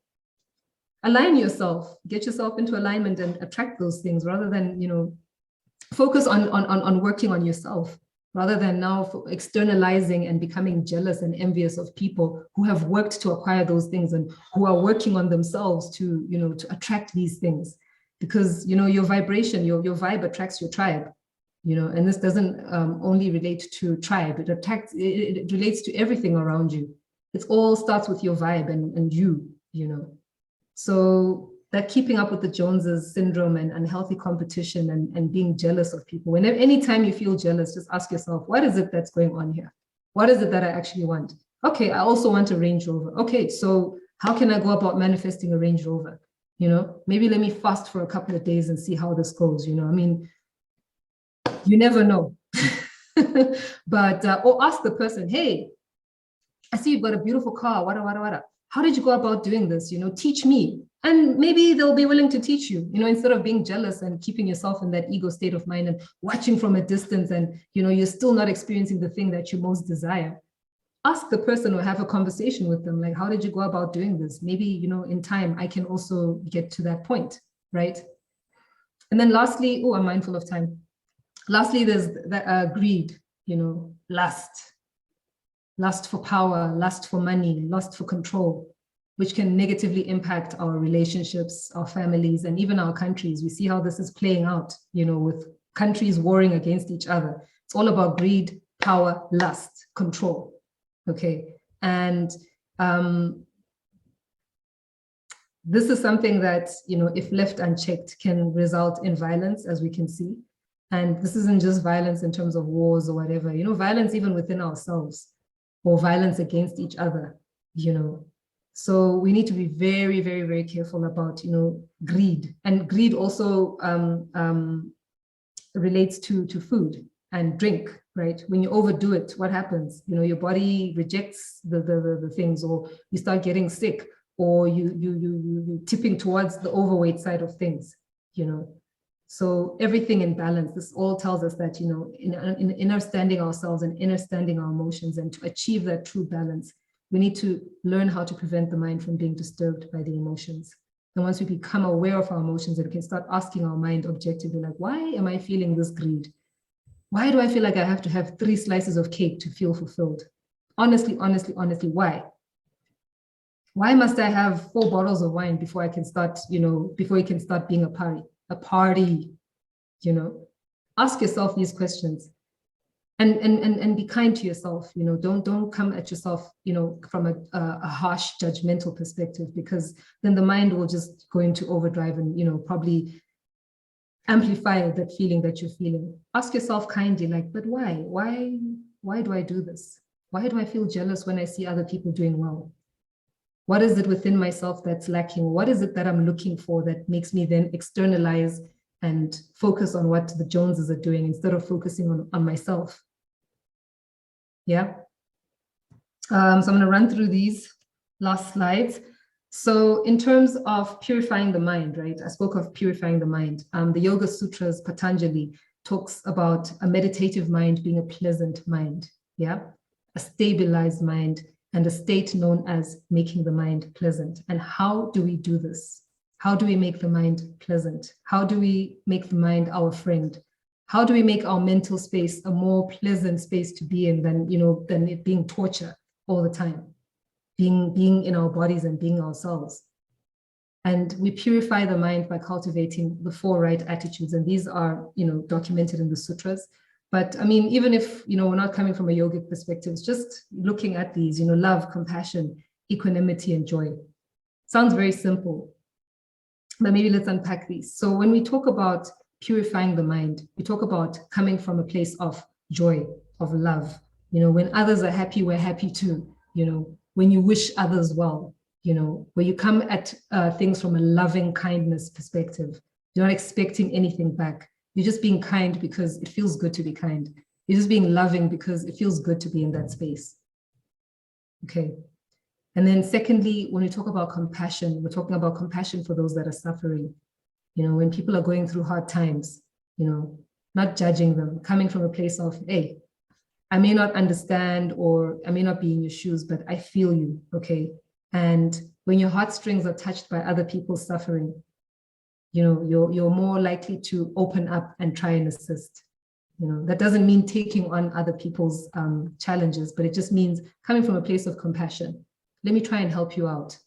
align yourself, get yourself into alignment and attract those things, rather than, you know, focus on working on yourself, rather than now externalizing and becoming jealous and envious of people who have worked to acquire those things and who are working on themselves to, you know, to attract these things. Because, you know, your vibration, your vibe attracts your tribe, you know, and this doesn't only relate to tribe. It relates to everything around you. It all starts with your vibe and you know. So that keeping up with the Joneses syndrome and unhealthy competition and being jealous of people. Anytime you feel jealous, just ask yourself, what is it that's going on here? What is it that I actually want? Okay, I also want a Range Rover. Okay, so how can I go about manifesting a Range Rover? You know, maybe let me fast for a couple of days and see how this goes. You know, I mean, You never know. But, or ask the person, hey, I see you've got a beautiful car, wada, wada, wada. How did you go about doing this? Teach me. And maybe they'll be willing to teach you, instead of being jealous and keeping yourself in that ego state of mind and watching from a distance and, you're still not experiencing the thing that you most desire. Ask the person or have a conversation with them. Like, how did you go about doing this? Maybe, in time, I can also get to that point, right? And then lastly, I'm mindful of time. Lastly, there's the greed, lust for power, lust for money, lust for control, which can negatively impact our relationships, our families, and even our countries. We see how this is playing out, with countries warring against each other. It's all about greed, power, lust, control. Okay. And this is something that, if left unchecked, can result in violence, as we can see. And this isn't just violence in terms of wars or whatever, violence even within ourselves, or violence against each other, So we need to be very, very, very careful about, greed. And greed also relates to food and drink, right? When you overdo it, what happens? Your body rejects the things, or you start getting sick, or you tipping towards the overweight side of things, So everything in balance. This all tells us that, in understanding ourselves and understanding our emotions, and to achieve that true balance, we need to learn how to prevent the mind from being disturbed by the emotions. And once we become aware of our emotions, and we can start asking our mind objectively, like, why am I feeling this greed? Why do I feel like I have to have 3 slices of cake to feel fulfilled? Honestly, why? Why must I have 4 bottles of wine before I can start, before it can start being a party, Ask yourself these questions, and be kind to yourself, don't come at yourself, from a harsh judgmental perspective, because then the mind will just go into overdrive and, probably amplify that feeling that you're feeling. Ask yourself kindly, like, but why do I do this? Why do I feel jealous when I see other people doing well? What is it within myself that's lacking? What is it that I'm looking for that makes me then externalize and focus on what the Joneses are doing instead of focusing on myself? Yeah. So I'm going to run through these last slides. So in terms of purifying the mind, right? I spoke of purifying the mind. The Yoga Sutras, Patanjali talks about a meditative mind being a pleasant mind. Yeah. A stabilized mind, and a state known as making the mind pleasant. And how do we do this? How do we make the mind pleasant? How do we make the mind our friend? How do we make our mental space a more pleasant space to be in than it being torture all the time, being in our bodies and being ourselves? And we purify the mind by cultivating the 4 right attitudes. And these are, documented in the sutras. But I mean, even if, we're not coming from a yogic perspective, it's just looking at these, love, compassion, equanimity, and joy. Sounds very simple, but maybe let's unpack these. So when we talk about purifying the mind, we talk about coming from a place of joy, of love. When others are happy, we're happy too. When you wish others well, where you come at things from a loving kindness perspective, you're not expecting anything back. You're just being kind because it feels good to be kind. You're just being loving because it feels good to be in that space. Okay. And then secondly, when we talk about compassion, we're talking about compassion for those that are suffering. When people are going through hard times, not judging them, coming from a place of, hey, I may not understand, or I may not be in your shoes, but I feel you, okay? And when your heartstrings are touched by other people's suffering, you're more likely to open up and try and assist. That doesn't mean taking on other people's challenges, but it just means coming from a place of compassion. Let me try and help you out,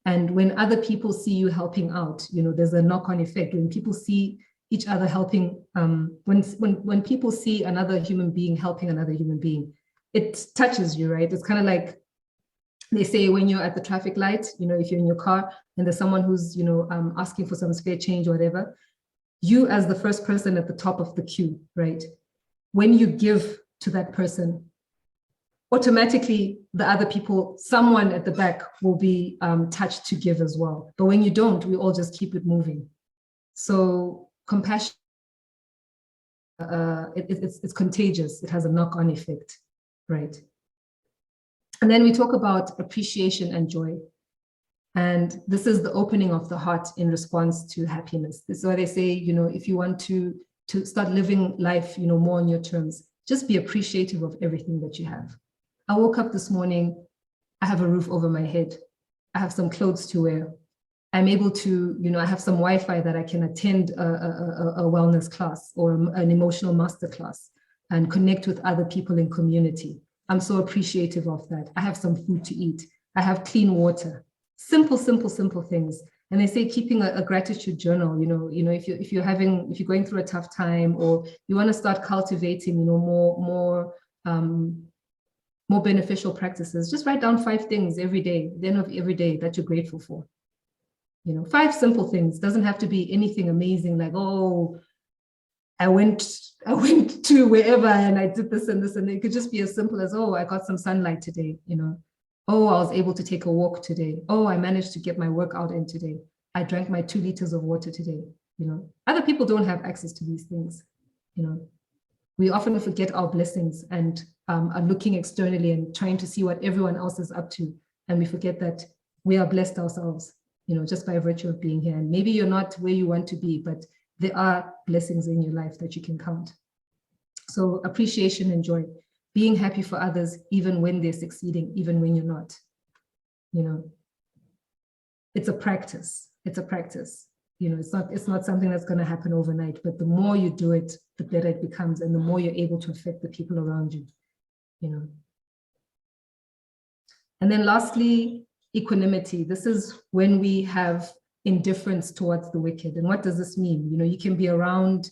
And when other people see you helping out, there's a knock-on effect. When people see each other helping, when people see another human being helping another human being, it touches you, right? It's kind of like they say when you're at the traffic light, if you're in your car and there's someone who's, asking for some spare change or whatever, you as the first person at the top of the queue, right? When you give to that person, automatically the other people, someone at the back will be touched to give as well. But when you don't, we all just keep it moving. So compassion it's contagious. It has a knock-on effect, right? And then we talk about appreciation and joy. And this is the opening of the heart in response to happiness. This is why they say, if you want to start living life, more on your terms, just be appreciative of everything that you have. I woke up this morning, I have a roof over my head. I have some clothes to wear. I'm able to, I have some Wi-Fi that I can attend a wellness class or an emotional masterclass and connect with other people in community. I'm so appreciative of that. I have some food to eat. I have clean water. Simple things. And they say keeping a gratitude journal, if you're going through a tough time, or you want to start cultivating, more beneficial practices, just write down 5 things every day, the end of every day, that you're grateful for. 5 simple things. Doesn't have to be anything amazing like, oh, I went to wherever and I did this and this, and it could just be as simple as, oh, I got some sunlight today, Oh, I was able to take a walk today. Oh, I managed to get my workout in today. I drank my 2 liters of water today. Other people don't have access to these things. We often forget our blessings and are looking externally and trying to see what everyone else is up to. And we forget that we are blessed ourselves, just by virtue of being here. And maybe you're not where you want to be, but there are blessings in your life that you can count. So appreciation and joy. Being happy for others, even when they're succeeding, even when you're not. It's a practice. It's not something that's going to happen overnight, but the more you do it, the better it becomes, and the more you're able to affect the people around you. And then lastly, equanimity. This is when we have indifference towards the wicked. And what does this mean? You can be around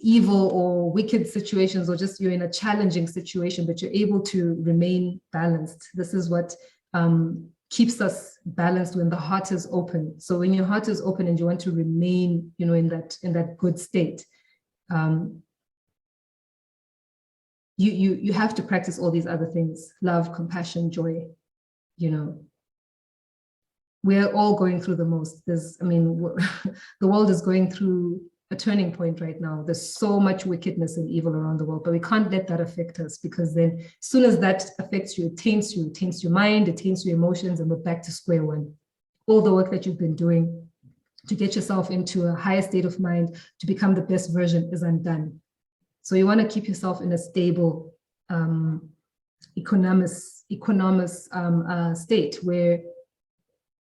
evil or wicked situations, or just you're in a challenging situation, but you're able to remain balanced. This is what keeps us balanced when the heart is open. So when your heart is open and you want to remain, in that good state, you have to practice all these other things: love, compassion, joy. We're all going through the most. The world is going through a turning point right now. There's so much wickedness and evil around the world, but we can't let that affect us, because then as soon as that affects you, it taints your mind, it taints your emotions, and we're back to square one. All the work that you've been doing to get yourself into a higher state of mind, to become the best version, is undone. So you want to keep yourself in a stable, equanimous state where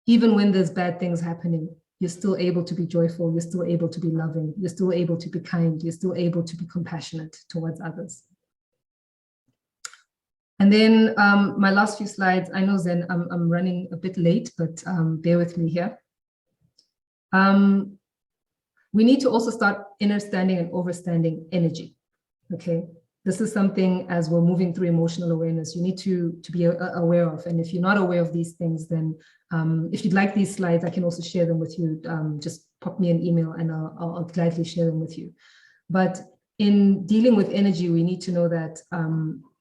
even when there's bad things happening, you're still able to be joyful, you're still able to be loving, you're still able to be kind, you're still able to be compassionate towards others. And then my last few slides, I know, Zen, I'm running a bit late, but bear with me here. We need to also start understanding and overstanding energy, okay? This is something, as we're moving through emotional awareness, you need to be aware of. And if you're not aware of these things, then if you'd like these slides, I can also share them with you. Just pop me an email and I'll gladly share them with you. But in dealing with energy, we need to know that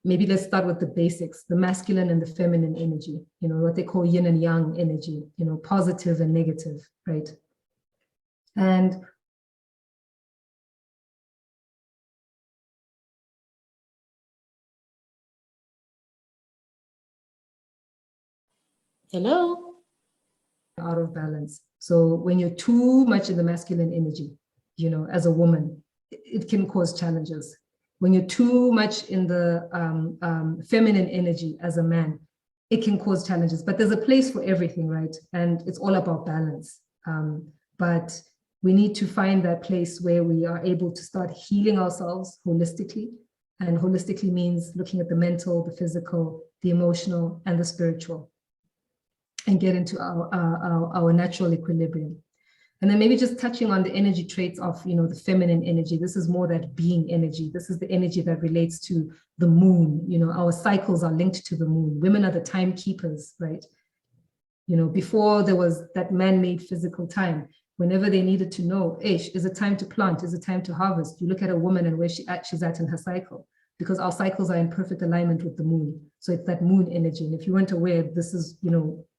maybe let's start with the basics: the masculine and the feminine energy, what they call yin and yang energy, positive and negative, right? And hello? Out of balance. So when you're too much in the masculine energy, as a woman, it can cause challenges. When you're too much in the feminine energy as a man, it can cause challenges. But there's a place for everything, right? And it's all about balance. But we need to find that place where we are able to start healing ourselves holistically. And holistically means looking at the mental, the physical, the emotional, and the spiritual, and get into our natural equilibrium. And then maybe just touching on the energy traits of, the feminine energy. This is more that being energy. This is the energy that relates to the moon. Our cycles are linked to the moon. Women are the timekeepers, right? Before there was that man-made physical time, whenever they needed to know, is it time to plant? Is it time to harvest? You look at a woman and where she's at in her cycle, because our cycles are in perfect alignment with the moon. So it's that moon energy. And if you weren't aware, this is,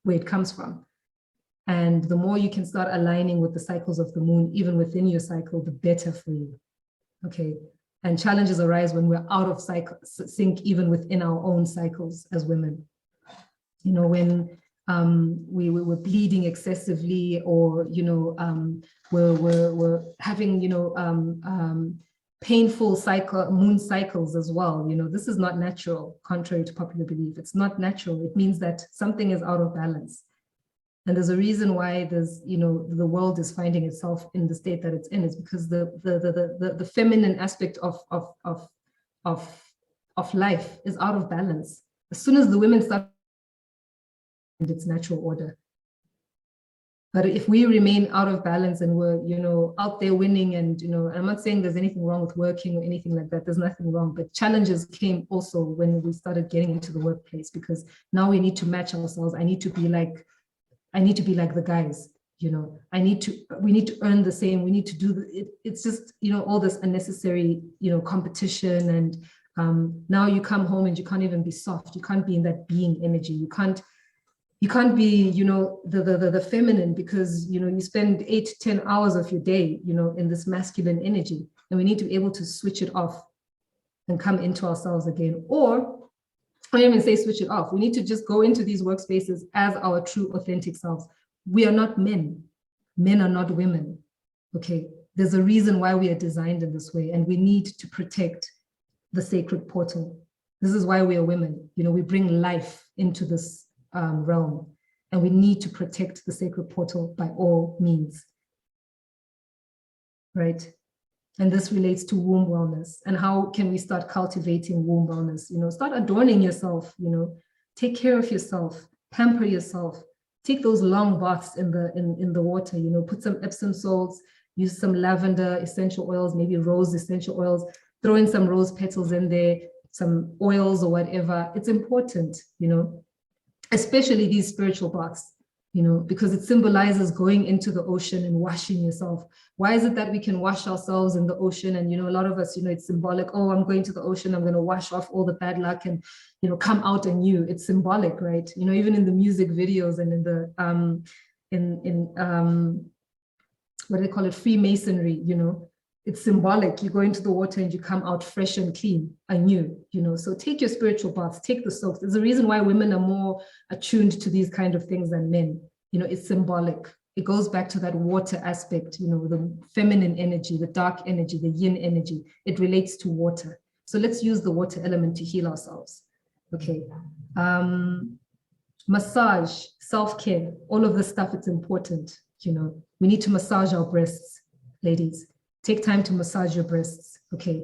where it comes from. And the more you can start aligning with the cycles of the moon, even within your cycle, the better for you. Okay. And challenges arise when we're out of sync, even within our own cycles as women. You know, when we're bleeding excessively, or, you know, we're having, you know, painful moon cycles as well. You know, this is not natural, contrary to popular belief. It's not natural. It means that something is out of balance. And there's a reason why there's, you know, the world is finding itself in the state that it's in. Is because the feminine aspect of life is out of balance. As soon as the women start in its natural order. But if we remain out of balance and we're, you know, out there winning, and, you know, I'm not saying there's anything wrong with working or anything like that. There's nothing wrong. But challenges came also when we started getting into the workplace, because now we need to match ourselves. I need to be like the guys, you know. We need to earn the same. We need to do it's just, you know, all this unnecessary, you know, competition. And now you come home and you can't even be soft. You can't be in that being energy. You can't be, you know, the feminine, because, you know, you spend 8 to 10 hours of your day, you know, in this masculine energy, and we need to be able to switch it off and come into ourselves again. Or I don't even say switch it off. We need to just go into these workspaces as our true authentic selves. We are not men. Men are not women. Okay. There's a reason why we are designed in this way, and we need to protect the sacred portal. This is why we are women. You know, we bring life into this realm, and we need to protect the sacred portal by all means. Right? And this relates to womb wellness. And how can we start cultivating womb wellness? You know, start adorning yourself, you know, take care of yourself, pamper yourself, take those long baths in the water, you know, put some Epsom salts, use some lavender essential oils, maybe rose essential oils, throw in some rose petals in there, some oils or whatever. It's important, you know, especially these spiritual baths, you know, because it symbolizes going into the ocean and washing yourself. Why is it that we can wash ourselves in the ocean? And, you know, a lot of us, you know, it's symbolic. Oh, I'm going to the ocean, I'm going to wash off all the bad luck and, you know, come out anew. It's symbolic, right? You know, even in the music videos and in the, what do they call it? Freemasonry, you know, it's symbolic. You go into the water and you come out fresh and clean, anew, you know. So take your spiritual baths, take the soaks. There's a reason why women are more attuned to these kind of things than men. You know, it's symbolic. It goes back to that water aspect, you know, the feminine energy, the dark energy, the yin energy. It relates to water. So let's use the water element to heal ourselves. Okay. Massage, self-care, all of this stuff, it's important. You know, we need to massage our breasts, ladies. Take time to massage your breasts, okay?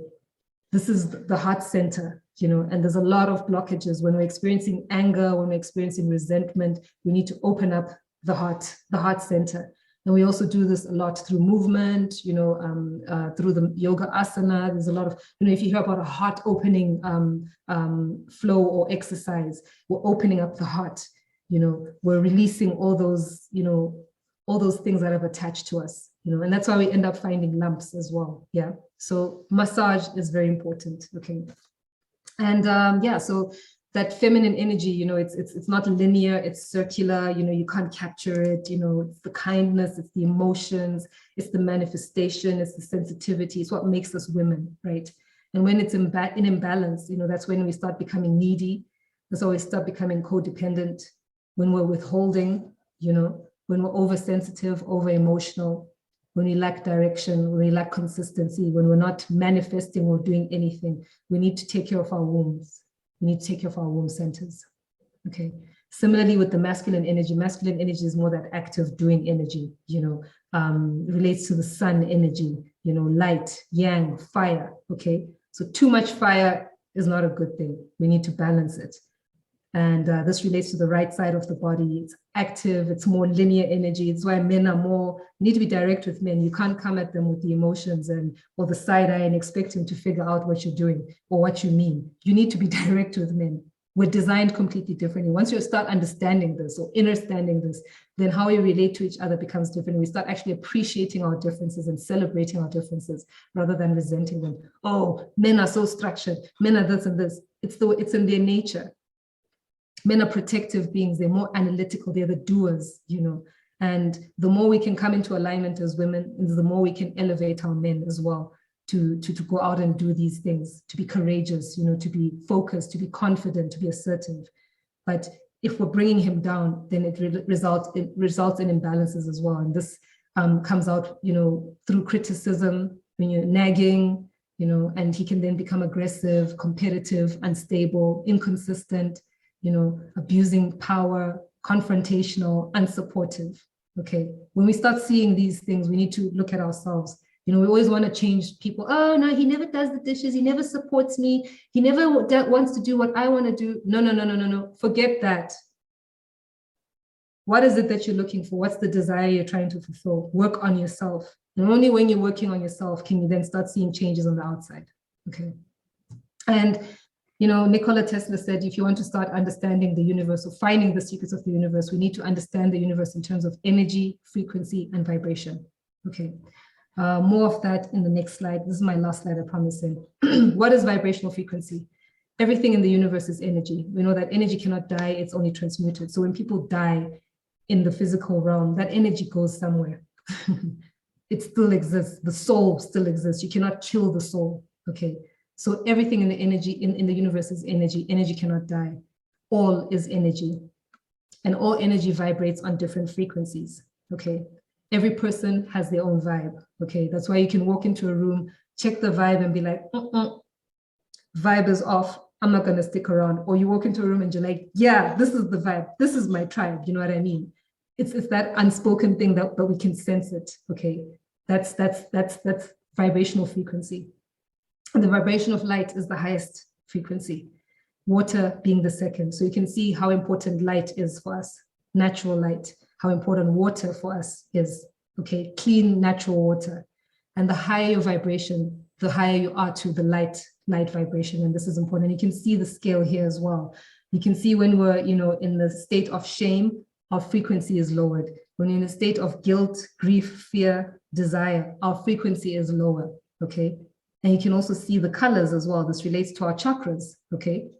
This is the heart center, you know, and there's a lot of blockages. When we're experiencing anger, when we're experiencing resentment, we need to open up the heart center. And we also do this a lot through movement, you know, through the yoga asana. There's a lot of, you know, if you hear about a heart opening flow or exercise, we're opening up the heart, you know, we're releasing all those, you know, all those things that have attached to us. You know, and that's why we end up finding lumps as well. Yeah. So massage is very important. Okay. And yeah, so that feminine energy, you know, it's not linear, it's circular, you know, you can't capture it, you know, it's the kindness, it's the emotions, it's the manifestation, it's the sensitivity, it's what makes us women, right? And when it's in imbalance, you know, that's when we start becoming needy. That's when we start becoming codependent, when we're withholding, you know, when we're oversensitive, over emotional, when we lack direction, when we lack consistency, when we're not manifesting or doing anything. We need to take care of our wombs. We need to take care of our womb centers. Okay. Similarly with the masculine energy is more that active doing energy, you know, relates to the sun energy, you know, light, yang, fire. Okay. So too much fire is not a good thing. We need to balance it. And this relates to the right side of the body. It's active, it's more linear energy. It's why men are more, you need to be direct with men. You can't come at them with the emotions or the side eye and expect him to figure out what you're doing or what you mean. You need to be direct with men. We're designed completely differently. Once you start understanding this or understanding this, then how we relate to each other becomes different. We start actually appreciating our differences and celebrating our differences rather than resenting them. Oh, men are so structured. Men are this and this. It's in their nature. Men are protective beings. They're more analytical. They're the doers, you know. And the more we can come into alignment as women, the more we can elevate our men as well to go out and do these things, to be courageous, to be focused, to be confident, to be assertive. But if we're bringing him down, then it results in imbalances as well. And this comes out, through criticism, when you're nagging, and he can then become aggressive, competitive, unstable, inconsistent, abusing power, confrontational, unsupportive. Okay. When we start seeing these things, we need to look at ourselves. We always want to change people. Oh, no, he never does the dishes. He never supports me. He never wants to do what I want to do. No. Forget that. What is it that you're looking for? What's the desire you're trying to fulfill? Work on yourself. And only when you're working on yourself can you then start seeing changes on the outside. Okay. And, Nikola Tesla said, if you want to start understanding the universe or finding the secrets of the universe, we need to understand the universe in terms of energy, frequency, and vibration. Okay. More of that in the next slide. This is my last slide, I promise. What is vibrational frequency? Everything in the universe is energy. We know that energy cannot die, it's only transmuted. So when people die in the physical realm, that energy goes somewhere. It still exists. The soul still exists. You cannot kill the soul. Okay. So everything in the energy, in the universe is energy. Energy cannot die. All is energy. And all energy vibrates on different frequencies. Okay. Every person has their own vibe. Okay. That's why you can walk into a room, check the vibe and be like, vibe is off. I'm not going to stick around. Or you walk into a room and you're like, yeah, this is the vibe. This is my tribe. You know what I mean? It's that unspoken thing that we can sense it. Okay. That's vibrational frequency. And the vibration of light is the highest frequency. Water being the second. So you can see how important light is for us. Natural light. How important water for us is, okay, clean, natural water. And the higher your vibration, the higher you are to the light vibration. And this is important. You can see the scale here as well. You can see when we're, in the state of shame, our frequency is lowered. When you're in a state of guilt, grief, fear, desire, our frequency is lower, okay? And you can also see the colors as well. This relates to our chakras, okay?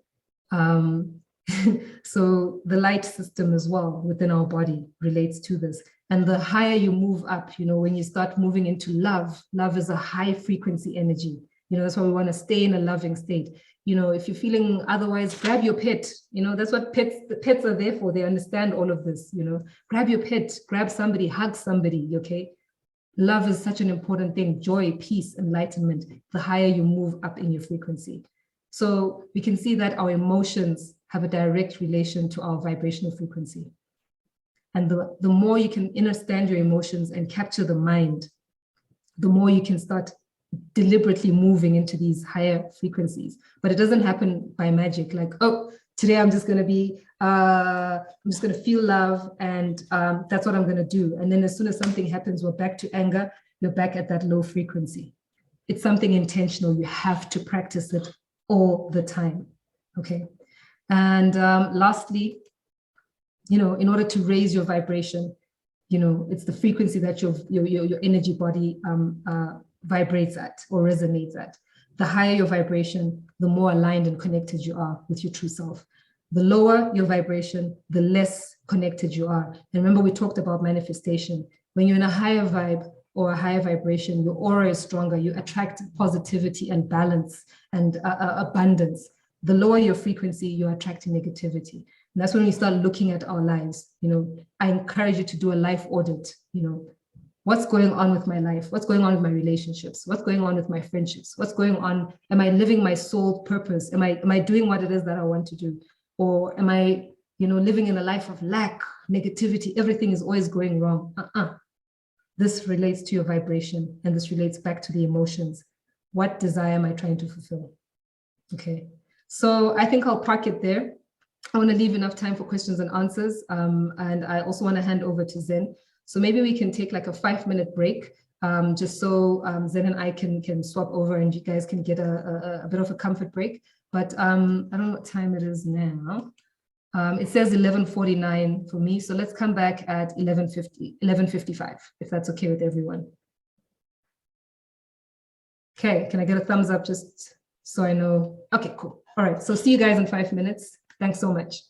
So the light system as well within our body relates to this. And the higher you move up, when you start moving into love is a high frequency energy. That's why we want to stay in a loving state. If you're feeling otherwise, grab your pet. That's what pets are there for. They understand all of this, grab your pet, grab somebody, hug somebody, okay? Love is such an important thing. Joy, peace, enlightenment, the higher you move up in your frequency. So we can see that our emotions have a direct relation to our vibrational frequency. And the more you can understand your emotions and capture the mind, the more you can start deliberately moving into these higher frequencies. But it doesn't happen by magic, like, oh, today I'm just going to feel love and that's what I'm going to do. And then as soon as something happens, we're back to anger, you're back at that low frequency. It's something intentional. You have to practice it all the time, okay? And lastly, in order to raise your vibration, it's the frequency that your energy body vibrates at or resonates at. The higher your vibration, the more aligned and connected you are with your true self. The lower your vibration, the less connected you are. And remember, we talked about manifestation. When you're in a higher vibe or a higher vibration, your aura is stronger. You attract positivity and balance and abundance. The lower your frequency, you're attracting negativity. And that's when we start looking at our lives. I encourage you to do a life audit. What's going on with my life? What's going on with my relationships? What's going on with my friendships? What's going on? Am I living my soul purpose? Am I doing what it is that I want to do? Or am I, living in a life of lack, negativity? Everything is always going wrong. This relates to your vibration, and this relates back to the emotions. What desire am I trying to fulfill? Okay, so I think I'll park it there. I want to leave enough time for questions and answers. And I also want to hand over to Zen. So maybe we can take like a 5-minute break, just so Zen and I can swap over and you guys can get a bit of a comfort break. But I don't know what time it is now. It says 11:49 for me. So let's come back at 11:55, if that's okay with everyone. Okay, can I get a thumbs up just so I know? Okay, cool. All right, so see you guys in 5 minutes. Thanks so much.